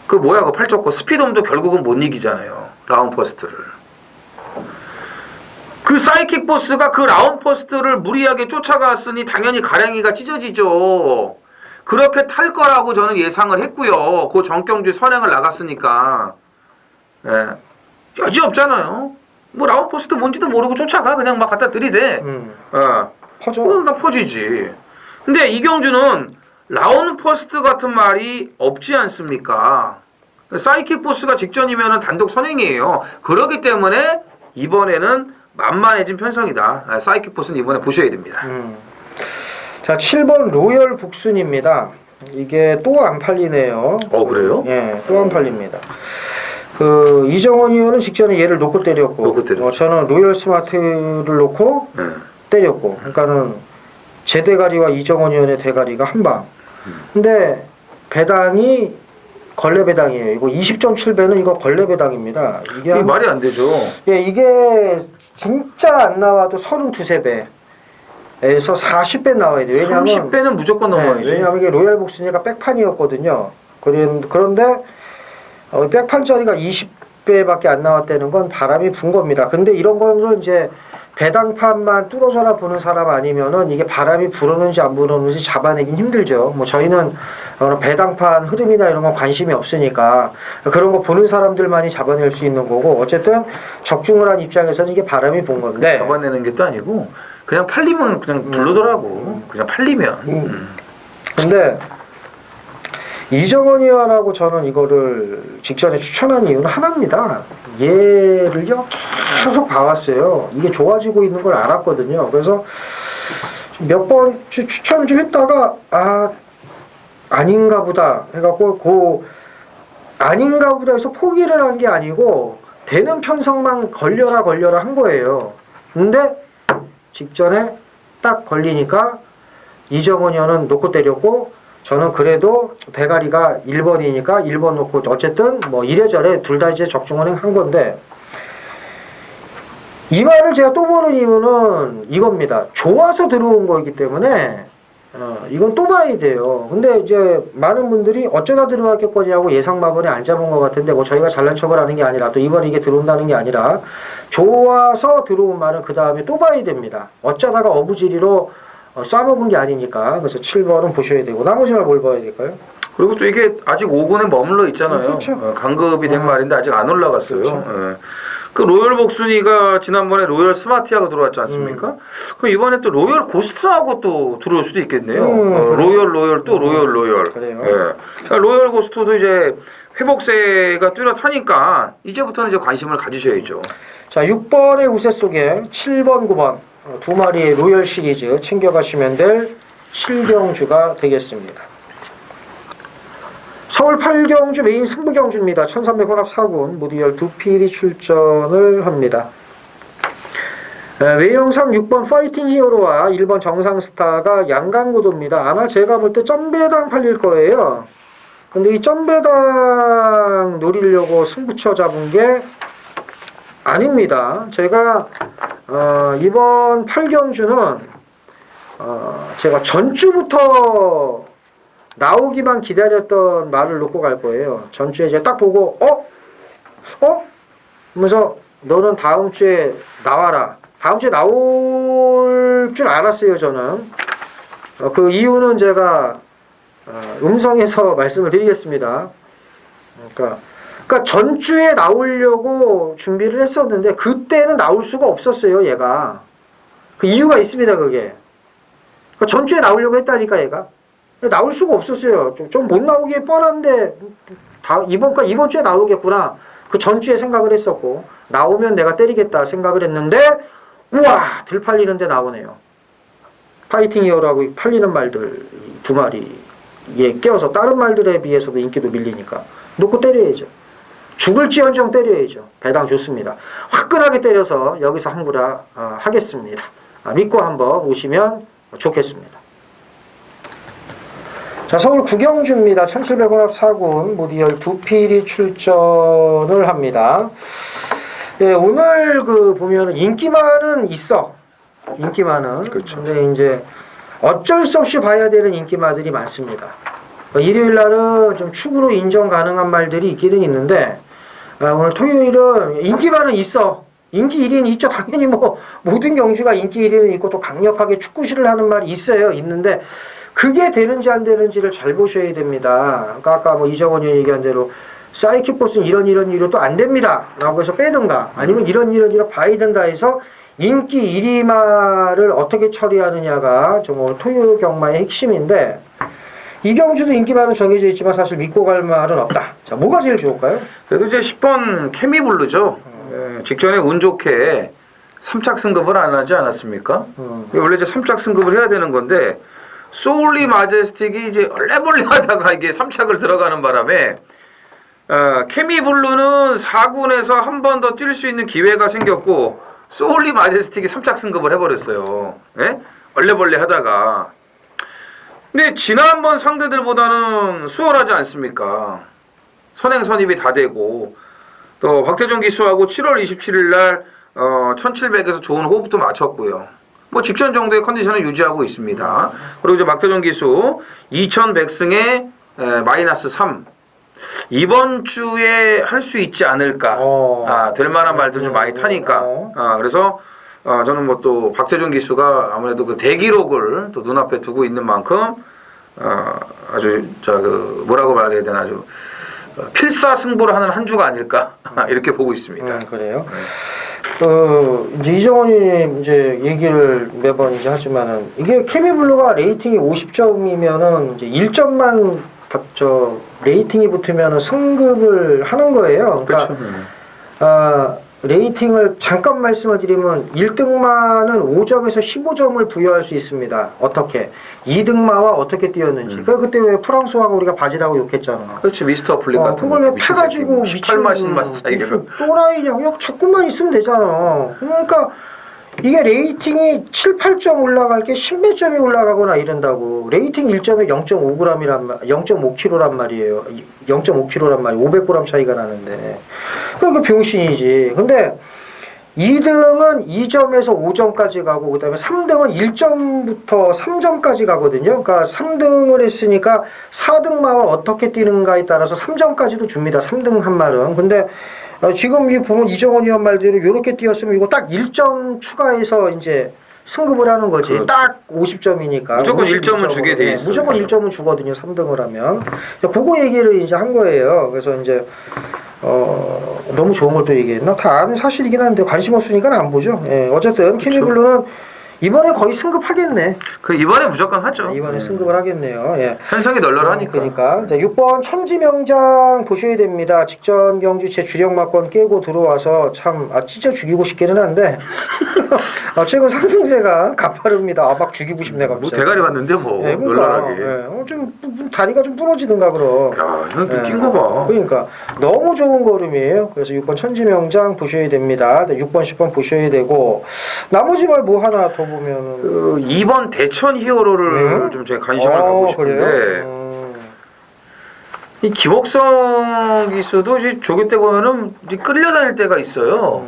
그 뭐야 그 팔적고 스피드홈도 결국은 못 이기잖아요. 라운퍼스트를. 그 사이킥 보스가 그 라운퍼스트를 무리하게 쫓아갔으니 당연히 가랭이가 찢어지죠. 그렇게 탈 거라고 저는 예상을 했고요. 그 정경주 선행을 나갔으니까. 여지 없잖아요. 뭐 라운퍼스트 뭔지도 모르고 쫓아가 그냥 막 갖다 들이대. 퍼져. 그러니까 퍼지지. 근데 이경주는 라운 퍼스트 같은 말이 없지 않습니까? 사이킥 보스가 직전이면 단독 선행이에요. 그렇기 때문에 이번에는 만만해진 편성이다. 사이킥 보스는 이번에 보셔야 됩니다. 자, 7번 로열 북순입니다. 이게 또 안 팔리네요. 그래요? 예, 또 안 팔립니다. 그 이정원 의원은 직전에 얘를 놓고 때렸고, 저는 로열 스마트를 놓고 때렸고, 그러니까는 제 대가리와 이정원 의원의 대가리가 한 방. 근데 배당이 걸레 배당이에요. 이거 20.7배는 이거 걸레 배당입니다. 이게 말이 안 되죠. 예, 이게 진짜 안 나와도 32~33배에서 40배 나와야 돼요. 왜냐하면 30배는 무조건 넘어야지. 왜냐하면 이게 로얄 복순이가 백판이었거든요. 그런데 백판짜리가 20배밖에 안 나왔다는 건 바람이 분 겁니다. 근데 이런 거는 이제 배당판만 뚫어져라 보는 사람 아니면은 이게 바람이 불었는지 안 불었는지 잡아내긴 힘들죠. 뭐 저희는 배당판 흐름이나 이런 건 관심이 없으니까 그런 거 보는 사람들만이 잡아낼 수 있는 거고 어쨌든 적중을 한 입장에서는 이게 바람이 분 건데 잡아내는 게 또 아니고 그냥 팔리면 그냥 부르더라고. 그냥 팔리면. 근데 이정원 의원하고 저는 이거를 직전에 추천한 이유는 하나입니다. 얘를요 계속 봐왔어요. 이게 좋아지고 있는 걸 알았거든요. 그래서 몇 번 추천 좀 했다가 아닌가 보다 해갖고 아닌가 보다 해서 포기를 한 게 아니고 되는 편성만 걸려라 한 거예요. 근데 직전에 딱 걸리니까 이정원 의원은 놓고 때렸고 저는 그래도 대가리가 1번이니까 1번 놓고 어쨌든 뭐 이래저래 둘 다 이제 적중은행 한 건데 이 말을 제가 또 보는 이유는 이겁니다. 좋아서 들어온 거이기 때문에 이건 또 봐야 돼요. 근데 이제 많은 분들이 어쩌다 들어왔겠거니 하고 예상마번에 안 잡은 것 같은데 뭐 저희가 잘난 척을 하는 게 아니라 또 이번에 이게 들어온다는 게 아니라 좋아서 들어온 말은 그 다음에 또 봐야 됩니다. 어쩌다가 어부지리로 싸먹은 게 아니니까. 그래서 7번은 보셔야 되고 나머지 말 뭘 봐야 될까요? 그리고 또 이게 아직 5군에 머물러 있잖아요. 그렇죠. 강급이 된 말인데 아직 안 올라갔어요. 그렇죠. 예. 그 로열 복순이가 지난번에 로열 스마티아가 들어왔지 않습니까? 그럼 이번에 또 로열 고스트하고 또 들어올 수도 있겠네요. 로열 또 로열. 그래요. 예. 자, 로열 고스트도 이제 회복세가 뚜렷하니까 이제부터는 이제 관심을 가지셔야죠. 자, 6번의 우세 속에 7번, 9번 두 마리의 로열 시리즈 챙겨가시면 될 7경주가 되겠습니다. 서울 8경주 메인 승부경주입니다. 1300혼합 4군 무디열 두 필이 출전을 합니다. 외형상 6번 파이팅 히어로와 1번 정상스타가 양강구도입니다. 아마 제가 볼 때 점배당 팔릴 거예요. 근데 이 점배당 노리려고 승부처 잡은 게 아닙니다. 제가 이번 8경주는 제가 전주부터 나오기만 기다렸던 말을 놓고 갈 거예요. 전주에 이제 딱 보고 하면서 너는 다음 주에 나와라. 다음 주에 나올 줄 알았어요. 저는 그 이유는 제가 음성에서 말씀을 드리겠습니다. 그러니까 전주에 나오려고 준비를 했었는데 그때는 나올 수가 없었어요. 얘가 그 이유가 있습니다. 그게 그러니까 전주에 나오려고 했다니까 얘가 나올 수가 없었어요. 좀 못 나오기 뻔한데 이번 주에 나오겠구나. 그 전주에 생각을 했었고 나오면 내가 때리겠다 생각을 했는데 우와 들팔리는데 나오네요. 파이팅 히어로하고 팔리는 말들 두 마리에 껴서 다른 말들에 비해서도 인기도 밀리니까 놓고 때려야죠. 죽을지언정 때려야죠. 배당 좋습니다. 화끈하게 때려서 여기서 항구라 하겠습니다. 믿고 한번 오시면 좋겠습니다. 자, 서울 구경주입니다. 1700혼합 4군 모디열 두 필이 출전을 합니다. 네, 오늘 보면은 인기만은 있어. 인기만은. 그렇죠. 근데 이제 어쩔 수 없이 봐야 되는 인기마들이 많습니다. 일요일 날은 좀 축으로 인정 가능한 말들이 있기는 있는데 오늘 토요일은 인기만은 있어. 인기 1위는 있죠. 당연히 뭐 모든 경주가 인기 1위는 있고 또 강력하게 축구시를 하는 말이 있어요. 있는데 그게 되는지 안 되는지를 잘 보셔야 됩니다. 그러니까 아까 뭐 이정원 의원이 얘기한 대로 사이키포스는 이런 이유로 또 안 됩니다 라고 해서 빼든가 아니면 이런 이유로 봐야 된다 해서 인기 1위 말을 어떻게 처리하느냐가 정말 토요 경마의 핵심인데 이 경주도 인기말은 정해져 있지만 사실 믿고 갈 말은 없다. 자, 뭐가 제일 좋을까요? 그래도 이제 10번 케미블루죠. 직전에 운 좋게 3착 승급을 안 하지 않았습니까? 원래 이제 3착 승급을 해야 되는 건데 소울리 마제스틱이 이제 얼레벌레 하다가 이게 3착을 들어가는 바람에 케미블루는 4군에서 한 번 더 뛸 수 있는 기회가 생겼고 소울리 마제스틱이 3착 승급을 해버렸어요. 예? 얼레벌레 하다가 근데 지난번 상대들보다는 수월하지 않습니까? 선행 선입이 다 되고 또 박태종 기수하고 7월 27일 날 1700에서 좋은 호흡도 맞췄고요. 뭐 직전 정도의 컨디션을 유지하고 있습니다. 그리고 이제 박태종 기수 2100승에 마이너스 3 이번 주에 할 수 있지 않을까. 될 만한 말들 좀 많이 타니까. 그래서 저는 뭐 또 박태종 기수가 아무래도 그 대기록을 또 눈앞에 두고 있는 만큼 아주 뭐라고 말해야 되나 아주 필사승부를 하는 한 주가 아닐까 이렇게 보고 있습니다. 그래요. 이제 이정원이 이제 얘기를 매번 이제 하지만은 이게 케미블루가 레이팅이 50점이면은 이제 1점만 레이팅이 붙으면은 승급을 하는 거예요. 그러니까 그렇죠. 레이팅을 잠깐 말씀을 드리면 1등마는 5점에서 15점을 부여할 수 있습니다. 어떻게? 2등마와 어떻게 뛰었는지. 그때 왜 프랑스화가 우리가 바지라고 욕했잖아. 그렇지 미스터 플립 같은 그걸 왜 패가지고 18마신 차이가 또라이냐. 그냥 자꾸만 있으면 되잖아. 그러니까 이게 레이팅이 7, 8점 올라갈 게 10몇 점이 올라가거나 이런다고. 레이팅 1점에 0.5kg란 말이에요. 0.5kg란 말이에요. 500g 차이가 나는데. 그러니까 병신이지. 근데 2등은 2점에서 5점까지 가고 그다음에 3등은 1점부터 3점까지 가거든요. 그러니까 3등을 했으니까 4등 마와 어떻게 뛰는가에 따라서 3점까지도 줍니다. 3등 한 말은. 근데 지금 이 보면 이정원 위원 말대로 이렇게 뛰었으면 이거 딱 1점 추가해서 이제 승급을 하는 거지. 그렇죠. 딱 50점이니까. 무조건 1점은 주게 돼 있어요. 무조건 1점은 주거든요. 3등을 하면. 그거 얘기를 이제 한 거예요. 그래서 이제 너무 좋은 걸 또 얘기했나? 다 아는 사실이긴 한데 관심 없으니까 안 보죠. 예, 어쨌든 케미블루는 이번에 거의 승급하겠네. 그 이번에 무조건 하죠. 이번에 승급을 하겠네요. 예. 현상이 널널하니까. 그러니까 자, 6번 천지명장 보셔야 됩니다. 직전 경주 제 주력마권 깨고 들어와서 참 찢어 죽이고 싶기는 한데 최근 상승세가 가파릅니다. 막 죽이고 싶네 갑자기. 뭐 대가리 봤는데 뭐 예, 그러니까, 널널하게. 예. 좀 다리가 좀 부러지든가 그럼. 야, 이거 예. 낀 거 봐. 그러니까 너무 좋은 걸음이에요. 그래서 6번 천지명장 보셔야 됩니다. 6번 10번 보셔야 되고 나머지 말 뭐 하나 더 보면은 그 2번 대천 히어로를 좀 제가 관심을 갖고 싶은데 이 김옥성 기수도 이제 조교 때 보면은 이제 끌려다닐 때가 있어요.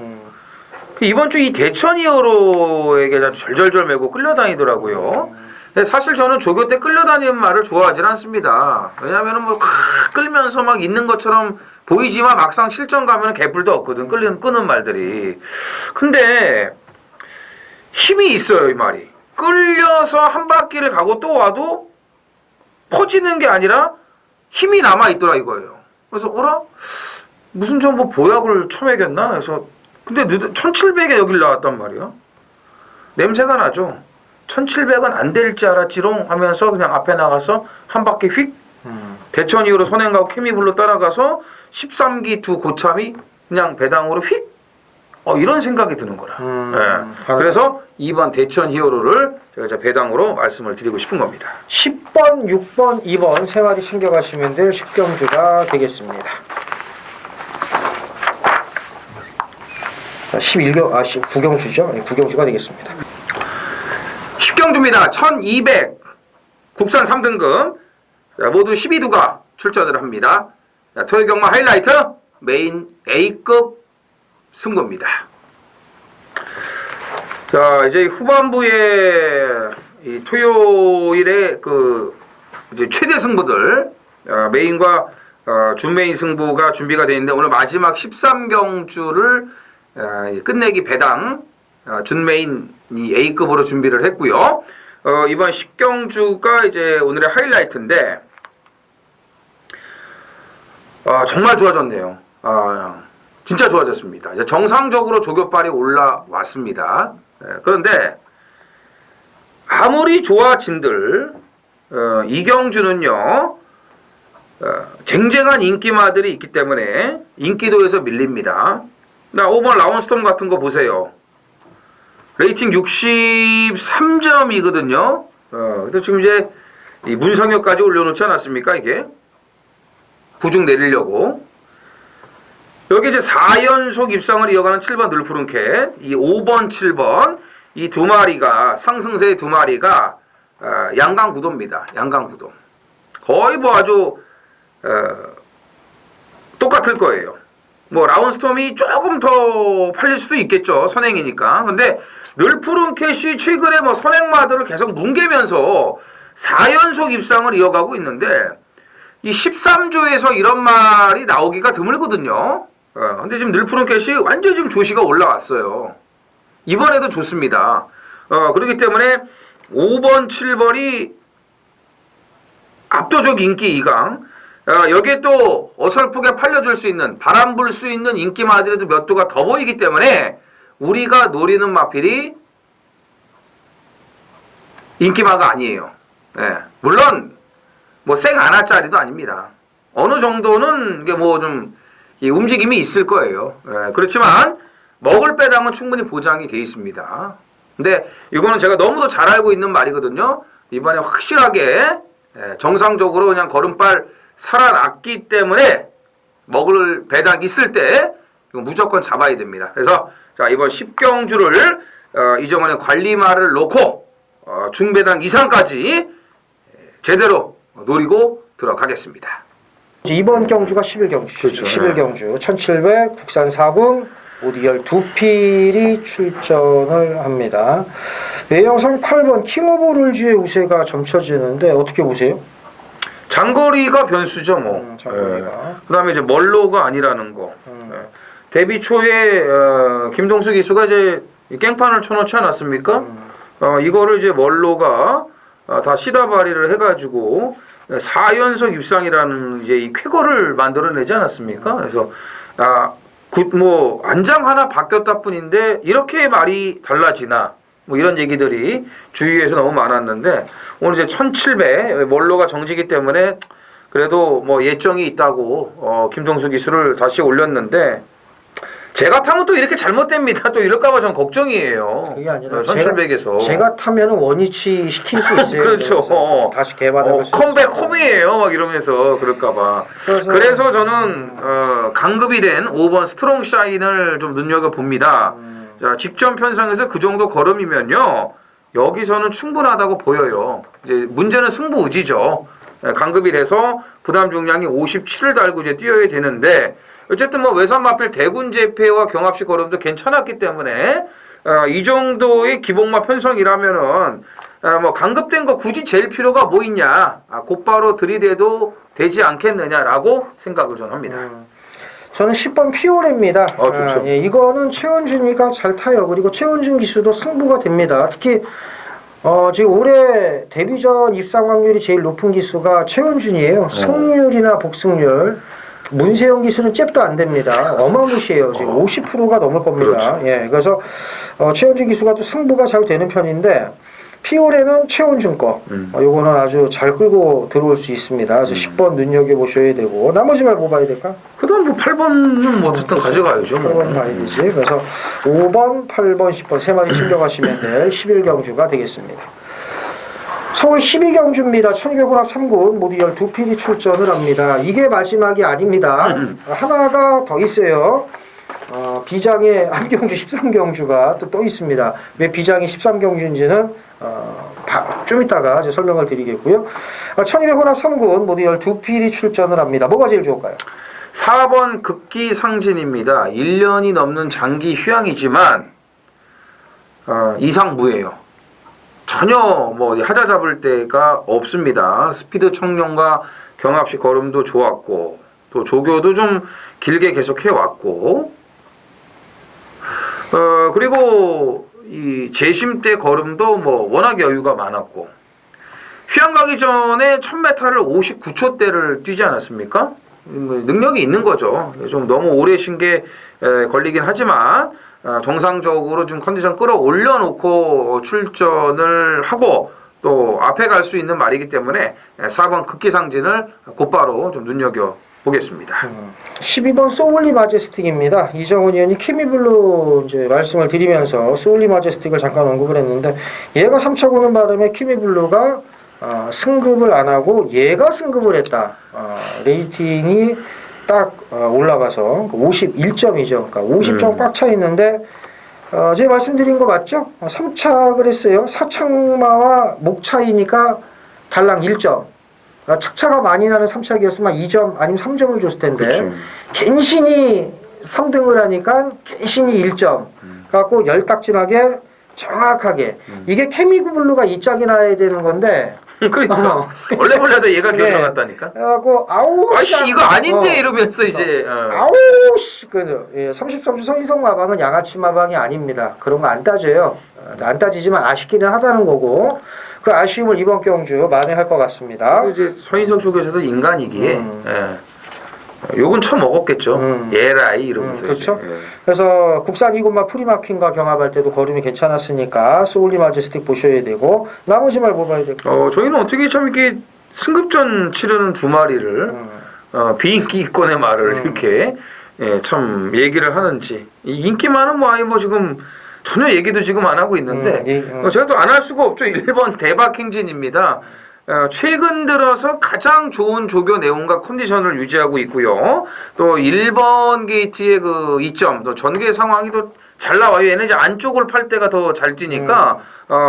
이번 주 이 대천 히어로에게 아주 절절절 매고 끌려다니더라고요. 근데 사실 저는 조교 때 끌려다니는 말을 좋아하진 않습니다. 왜냐하면은 뭐 끌면서 막 있는 것처럼 보이지만 막상 실전 가면은 개뿔도 없거든. 끄는 말들이. 근데 힘이 있어요, 이 말이. 끌려서 한 바퀴를 가고 또 와도 퍼지는 게 아니라 힘이 남아 있더라 이거예요. 그래서 어라? 무슨 좀 뭐 보약을 처먹였나? 그래서 근데 1700에 여길 나왔단 말이야. 냄새가 나죠. 1700은 안 될 줄 알았지롱 하면서 그냥 앞에 나가서 한 바퀴 휙 대천 이후로 선행가고 케미블루 따라가서 13기 두 고참이 그냥 배당으로 휙 이런 생각이 드는 거라. 네. 그래서 2번 대천 히어로를 제가 배당으로 말씀을 드리고 싶은 겁니다. 10번, 6번, 2번 세 마리 챙겨가시면 될 10경주가 되겠습니다. 9경주죠? 9경주가 되겠습니다. 10경주입니다. 1200 국산 3등급 모두 12두가 출전을 합니다. 토요경마 하이라이트 메인 A급 승부입니다. 자, 이제 후반부에 이 토요일에 그 이제 최대 승부들 메인과 준메인 승부가 준비가 되어 있는데 오늘 마지막 13경주를 끝내기 배당 준메인 이 A급으로 준비를 했고요. 이번 10경주가 이제 오늘의 하이라이트인데 정말 좋아졌네요. 진짜 좋아졌습니다. 이제 정상적으로 조교빨이 올라왔습니다. 그런데 아무리 좋아진들 이경주는요 쟁쟁한 인기마들이 있기 때문에 인기도에서 밀립니다. 나 5번 라운스톰 같은 거 보세요. 레이팅 63점이거든요. 근데 지금 이제 이 문성혁까지 올려놓지 않았습니까? 이게 부중 내리려고. 여기 이제 4연속 입상을 이어가는 7번 늘푸른캣, 이 5번, 7번 이 두 마리가 상승세 두 마리가 양강구도입니다. 양강구도. 거의 뭐 아주 똑같을 거예요. 뭐 라운스톰이 조금 더 팔릴 수도 있겠죠. 선행이니까. 근데 늘푸른캣이 최근에 뭐 선행마들을 계속 뭉개면서 4연속 입상을 이어가고 있는데 이 13조에서 이런 말이 나오기가 드물거든요. 근데 지금 늘푸른캣이 완전 지금 조시가 올라왔어요. 이번에도 좋습니다. 그렇기 때문에 5번, 7번이 압도적 인기 2강. 여기에 또 어설프게 팔려줄 수 있는, 바람 불 수 있는 인기마들에도 몇 두가 더 보이기 때문에 우리가 노리는 마필이 인기마가 아니에요. 물론 뭐 생 하나짜리도 아닙니다. 어느 정도는 이게 뭐 좀 움직임이 있을 거예요. 그렇지만 먹을 배당은 충분히 보장이 돼 있습니다. 근데 이거는 제가 너무도 잘 알고 있는 말이거든요. 이번에 확실하게 정상적으로 그냥 걸음발 살아났기 때문에 먹을 배당 있을 때 이거 무조건 잡아야 됩니다. 그래서 자 이번 10경주를 이정원의 관리말을 놓고 중배당 이상까지 제대로 노리고 들어가겠습니다. 이번 경주가 11경주죠. 그렇죠. 11경주 1700 국산 4군 모두 12필이 출전을 합니다. 외형상 8번 킹 오브 룰즈의 우세가 점쳐지는데 어떻게 보세요? 장거리가 변수죠, 뭐. 장거리가. 그다음에 이제 멀로가 아니라는 거. 데뷔 초에 김동수 기수가 이제 깽판을 쳐놓지 않았습니까? 이거를 이제 멀로가 다 시다 발휘를 해가지고 4연속 입상이라는 이제 이 쾌거를 만들어내지 않았습니까? 그래서 뭐 안장 하나 바뀌었다 뿐인데 이렇게 말이 달라지나? 뭐 이런 얘기들이 주위에서 너무 많았는데 오늘 이제 1700 멀로가 정지기 때문에 그래도 뭐 예정이 있다고 김동수 기수를 다시 올렸는데 제가 타면 또 이렇게 잘못됩니다. 또 이럴까봐 전 걱정이에요. 그게 아니라 1700에서 제가 타면은 원위치 시킬 수 있어요. 그렇죠. 다시 개발하고 컴백 홈이에요. 막 이러면서 그럴까봐. 그래서 저는 강급이 된 5번 스트롱 샤인을 좀 눈여겨 봅니다. 자, 직전 편성에서 그 정도 걸음이면요 여기서는 충분하다고 보여요. 이제 문제는 승부 의지죠. 강급이 돼서 부담 중량이 57을 달고 이제 뛰어야 되는데 어쨌든 뭐 외산 마필 대군 제패와 경합식 걸음도 괜찮았기 때문에 이 정도의 기복마 편성이라면은 뭐 강급된 거 굳이 잴 필요가 뭐 있냐 곧바로 들이대도 되지 않겠느냐라고 생각을 전 합니다. 저는 10번 피오레입니다. 좋죠. 예, 이거는 최은준이가 잘 타요. 그리고 최은준 기수도 승부가 됩니다. 특히 지금 올해 데뷔전 입상 확률이 제일 높은 기수가 최은준이에요. 승률이나 복승률. 문세영 기수는 잽도 안 됩니다. 어마무시해요. 지금 50%가 넘을 겁니다. 그렇죠. 예, 그래서 최은준 기수가 또 승부가 잘 되는 편인데 피오레는 최은준 거. 요거는 아주 잘 끌고 들어올 수 있습니다. 그래서 10번 눈여겨보셔야 되고 나머지 말 뭐 봐야 될까? 그다음 뭐 8번은 뭐 어쨌든 가져가야죠. 8번 봐야 되지. 그래서 5번, 8번, 10번 세 마리 챙겨가시면 될 11경주가 되겠습니다. 서울 12경주입니다. 1200혼합 3군 모두 12필이 출전을 합니다. 이게 마지막이 아닙니다. 하나가 더 있어요. 비장의 함경주 13경주가 또 있습니다. 왜 비장이 13경주인지는 좀 이따가 이제 설명을 드리겠고요. 1200혼합 3군 모두 12필이 출전을 합니다. 뭐가 제일 좋을까요? 4번 극기상진입니다. 1년이 넘는 장기 휴양이지만 이상무예요. 전혀 뭐 하자 잡을 데가 없습니다. 스피드 청룡과 경합식 걸음도 좋았고 또 조교도 좀 길게 계속 해왔고 그리고 이 재심 때 걸음도 뭐 워낙 여유가 많았고 휴양 가기 전에 1000m를 59초대를 뛰지 않았습니까? 능력이 있는 거죠. 좀 너무 오래 쉰 게 걸리긴 하지만 정상적으로 좀 컨디션 끌어올려 놓고 출전을 하고 또 앞에 갈 수 있는 말이기 때문에 4번 극기상진을 곧바로 좀 눈여겨 보겠습니다. 12번 소울리 마제스틱입니다. 이정훈 의원이 키미블루 이제 말씀을 드리면서 소울리 마제스틱을 잠깐 언급을 했는데 얘가 3차 고는 바람에 키미블루가 승급을 안 하고 얘가 승급을 했다. 레이팅이 딱 올라가서 51점이죠. 그러니까 50점 꽉 차 있는데 제가 말씀드린 거 맞죠? 3착을 했어요. 사착마와 목 차이니까 달랑 1점. 착차가 많이 나는 3착이었으면 2점 아니면 3점을 줬을 텐데 그렇죠. 갠신이 3등을 하니까 갠신이 1점. 갖고 열딱지나게 정확하게 이게 케미블루가 2짝이 나야 되는 건데 그러니까 원래 몰라도 얘가 기어나갔다니까. 그래갖고 아우 아씨 이거 아닌데 이러면서 이제 아우 씨 그래도 33주 서인성 마방은 양아치 마방이 아닙니다. 그런 거 안 따져요. 안 따지지만 아쉽기는 하다는 거고 그 아쉬움을 이번 경주 만회할 것 같습니다. 이제 서인석 쪽에서도 인간이기에 욕은 처먹었겠죠. 예라이 이러면서. 그렇죠. 이제. 그래서 국산 이군마 프리마킹과 경합할 때도 걸음이 괜찮았으니까 소울리 마제스틱 보셔야 되고 나머지 말 뭐 봐야 될까요? 저희는 어떻게 참 이렇게 승급전 치르는 두 마리를 비인기권의 말을 이렇게 참 얘기를 하는지 이 인기만은 뭐 아니 뭐 지금 전혀 얘기도 지금 안 하고 있는데 제가 또 안 할 수가 없죠. 1번 대박행진입니다. 최근 들어서 가장 좋은 조교 내용과 컨디션을 유지하고 있고요. 또 1번 게이트의 그 2점, 또 전개 상황이 또 잘 나와요. 얘네 이제 안쪽을 팔 때가 더 잘 뛰니까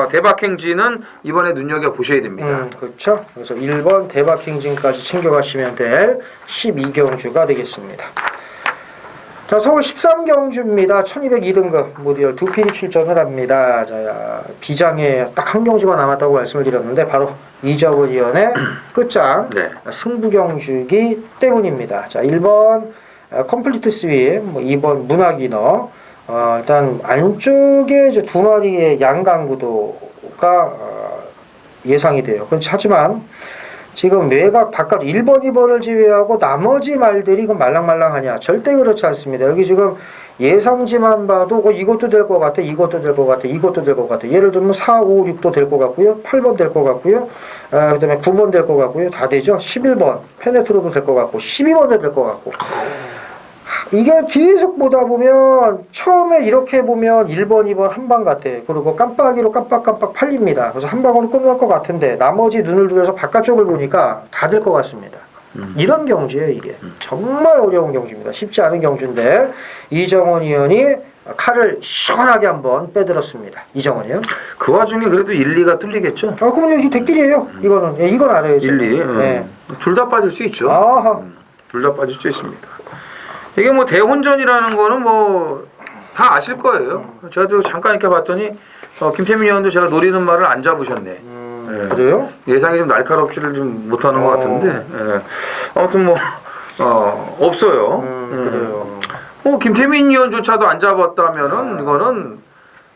대박행진은 이번에 눈여겨 보셔야 됩니다. 그렇죠. 그래서 1번 대박행진까지 챙겨가시면 될 12경주가 되겠습니다. 자, 서울 13경주입니다. 1202등급 모듈 두 필이 출전을 합니다. 자, 비장에 딱 한 경주가 남았다고 말씀을 드렸는데 바로 이정은 위원의 끝장 네. 승부경주기 때문입니다. 자, 1번 컴플리트 스윕, 2번 문학인어. 일단 안쪽에 이제 두 마리의 양강구도가 예상이 돼요. 하지만 지금 외곽 바깥 1번, 2번을 제외하고 나머지 말들이 그 말랑말랑하냐? 절대 그렇지 않습니다. 여기 지금 예상지만 봐도 이것도 될 것 같아, 이것도 될 것 같아, 이것도 될 것 같아. 예를 들면 4, 5, 6도 될 것 같고요. 8번 될 것 같고요. 그 다음에 9번 될 것 같고요. 다 되죠. 11번 페네트로도 될 것 같고 12번도 될 것 같고. 이게 계속 보다 보면 처음에 이렇게 보면 1번, 2번 한 방 같아. 그리고 깜빡이로 깜빡깜빡 팔립니다. 그래서 한 방으로 끝날 것 같은데 나머지 눈을 들여서 바깥쪽을 보니까 다 될 것 같습니다. 이런 경주예요 이게. 정말 어려운 경주입니다. 쉽지 않은 경주인데 이정은 의원이 칼을 시원하게 한번 빼들었습니다. 이정은 의원. 그 와중에 그래도 1, 2가 뚫리겠죠? 그럼요. 이게 대길이에요. 이거는. 예, 이건 알아요. 1, 2. 네. 둘 다 빠질 수 있죠. 아하. 둘 다 빠질 수 있습니다. 이게 뭐 대혼전이라는 거는 뭐 다 아실 거예요. 저도 잠깐 이렇게 봤더니 김태민 의원도 제가 노리는 말을 안 잡으셨네. 예. 그래요? 예상이 좀 날카롭지를 좀 못하는 것 같은데 예. 아무튼 뭐 없어요. 그래요. 김태민 의원조차도 안 잡았다면은 이거는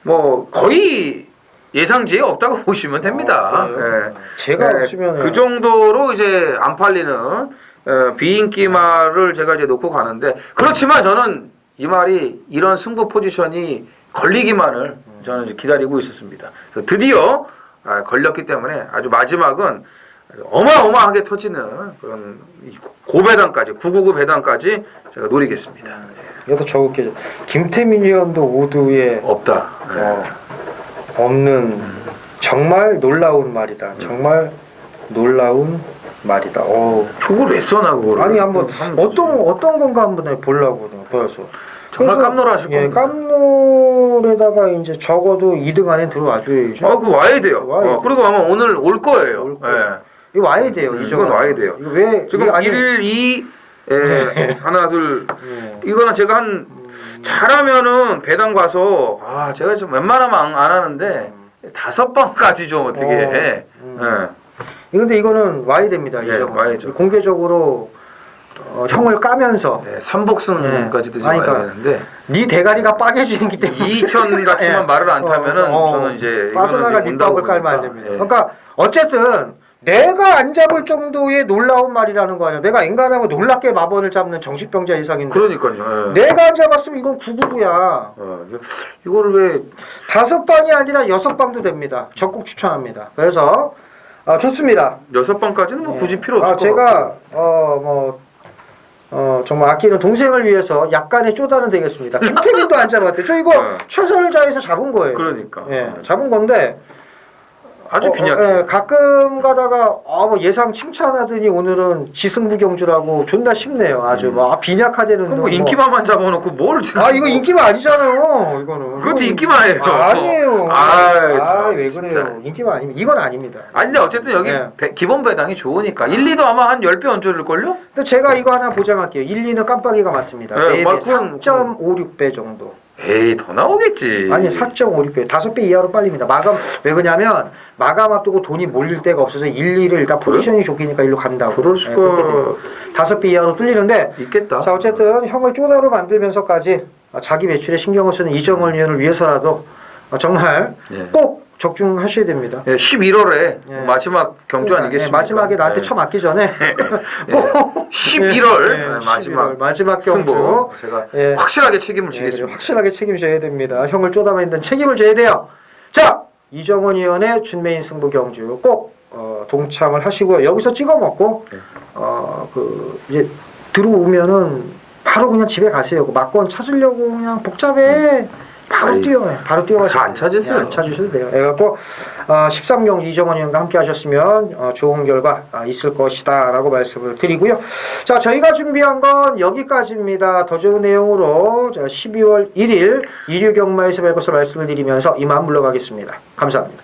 뭐 거의 예상지에 없다고 보시면 됩니다. 예. 제가 없으면 그 정도로 이제 안 팔리는 비인기 말을 제가 이제 놓고 가는데 그렇지만 저는 이 말이 이런 승부 포지션이 걸리기만을 저는 이제 기다리고 있었습니다. 그래서 드디어 걸렸기 때문에 아주 마지막은 어마어마하게 터지는 그런 고배당까지 999 배당까지 제가 노리겠습니다. 이것도 적을게요. 김태민 의원도 모두에 없다. 없는 정말 놀라운 말이다. 정말 놀라운 말이다. 그걸 왜 써나 그걸? 아니 한번 어떤 건가 한번 보려고 보여서. 정말 깜놀하실 겁니다. 깜놀에다가 이제 적어도 2등 안에 들어와줘야죠. 그 와야 돼요. 그리고 아마 오늘 올 거예요. 이거 와야 돼요. 이건 와야 돼요. 이거 왜 지금 1, 2, 하나, 둘. 이거는 제가 잘하면은 배당 가서 제가 좀 웬만하면 안 하는데 5방까지 좀 어떻게 해. 근데 이거는 와야 됩니다. 와야죠. 공개적으로 형을 까면서 삼복승까지도 와야 되는데 네 대가리가 빠개지기 때문에 2천 같이만 말을 안 타면은 저는 이제 빠져나갈 밑밥을 깔면 안 됩니다. 그러니까 어쨌든 내가 안 잡을 정도의 놀라운 말이라는 거 아니야. 내가 인간하고 놀랍게 마번을 잡는 정신병자 이상인데. 그러니까요. 내가 안 잡았으면 이건 999야. 이거를 왜 5방이 아니라 6방도 됩니다. 적극 추천합니다. 그래서 좋습니다. 6방까지는 뭐 굳이 필요 없을 것 제가 정말 아끼는 동생을 위해서 약간의 쪼다는 되겠습니다. 김태민도 안 잡았대. 저 이거 최선을 다해서 잡은 거예요. 그러니까. 잡은 건데 아주 빈약해. 가끔 가다가 뭐 예상 칭찬하더니 오늘은 지승부 경주라고 존나 쉽네요. 아주 빈약하다는. 그럼 뭐 인기만만 잡아놓고 뭘 지금? 이거 인기만 아니잖아요. 이거는. 그것도 인기만이에요. 아니에요. 왜 진짜. 그래요? 인기만 아닙니다. 이건 아닙니다. 근데 어쨌든 여기 기본 배당이 좋으니까 1, 2도 아마 한 10배 얹어질걸요? 근데 제가 이거 하나 보장할게요. 1, 2는 깜빡이가 맞습니다. 4배, 3.56배 정도. 에이 더 나오겠지. 아니 4.56배 5배 이하로 빨립니다. 마감 왜 그러냐면 마감 앞두고 돈이 몰릴 데가 없어서 1, 2를 일단 포지션이 좋기니까 일로 간다고. 그럴 수가 5배 이하로 뚫리는데 있겠다. 자 어쨌든 형을 쪼다로 만들면서까지 자기 매출에 신경을 쓰는 이정은 의원을 위해서라도 정말 꼭 적중하셔야 됩니다. 11월에 마지막 경주 아니겠습니까? 마지막에 나한테 처맞기 전에 11월 마지막 경주 승부 제가 확실하게 책임을 지겠습니다. 확실하게 책임져야 됩니다. 형을 쪼다 만든 책임을 져야 돼요. 자, 이정은 의원의 준메인 승부 경주 꼭 동참을 하시고요. 여기서 찍어 먹고 이제 들어오면은 바로 그냥 집에 가세요. 막권 찾으려고 그냥 복잡해. 바로 뛰어가시고 안 찾으세요. 안 찾으셔도 돼요. 그래갖고 13경주 이정은 의원과 함께 하셨으면 좋은 결과 있을 것이다 라고 말씀을 드리고요. 자, 저희가 준비한 건 여기까지입니다. 더 좋은 내용으로 12월 1일 일요경마에서 뵐 것을 말씀을 드리면서 이만 물러가겠습니다. 감사합니다.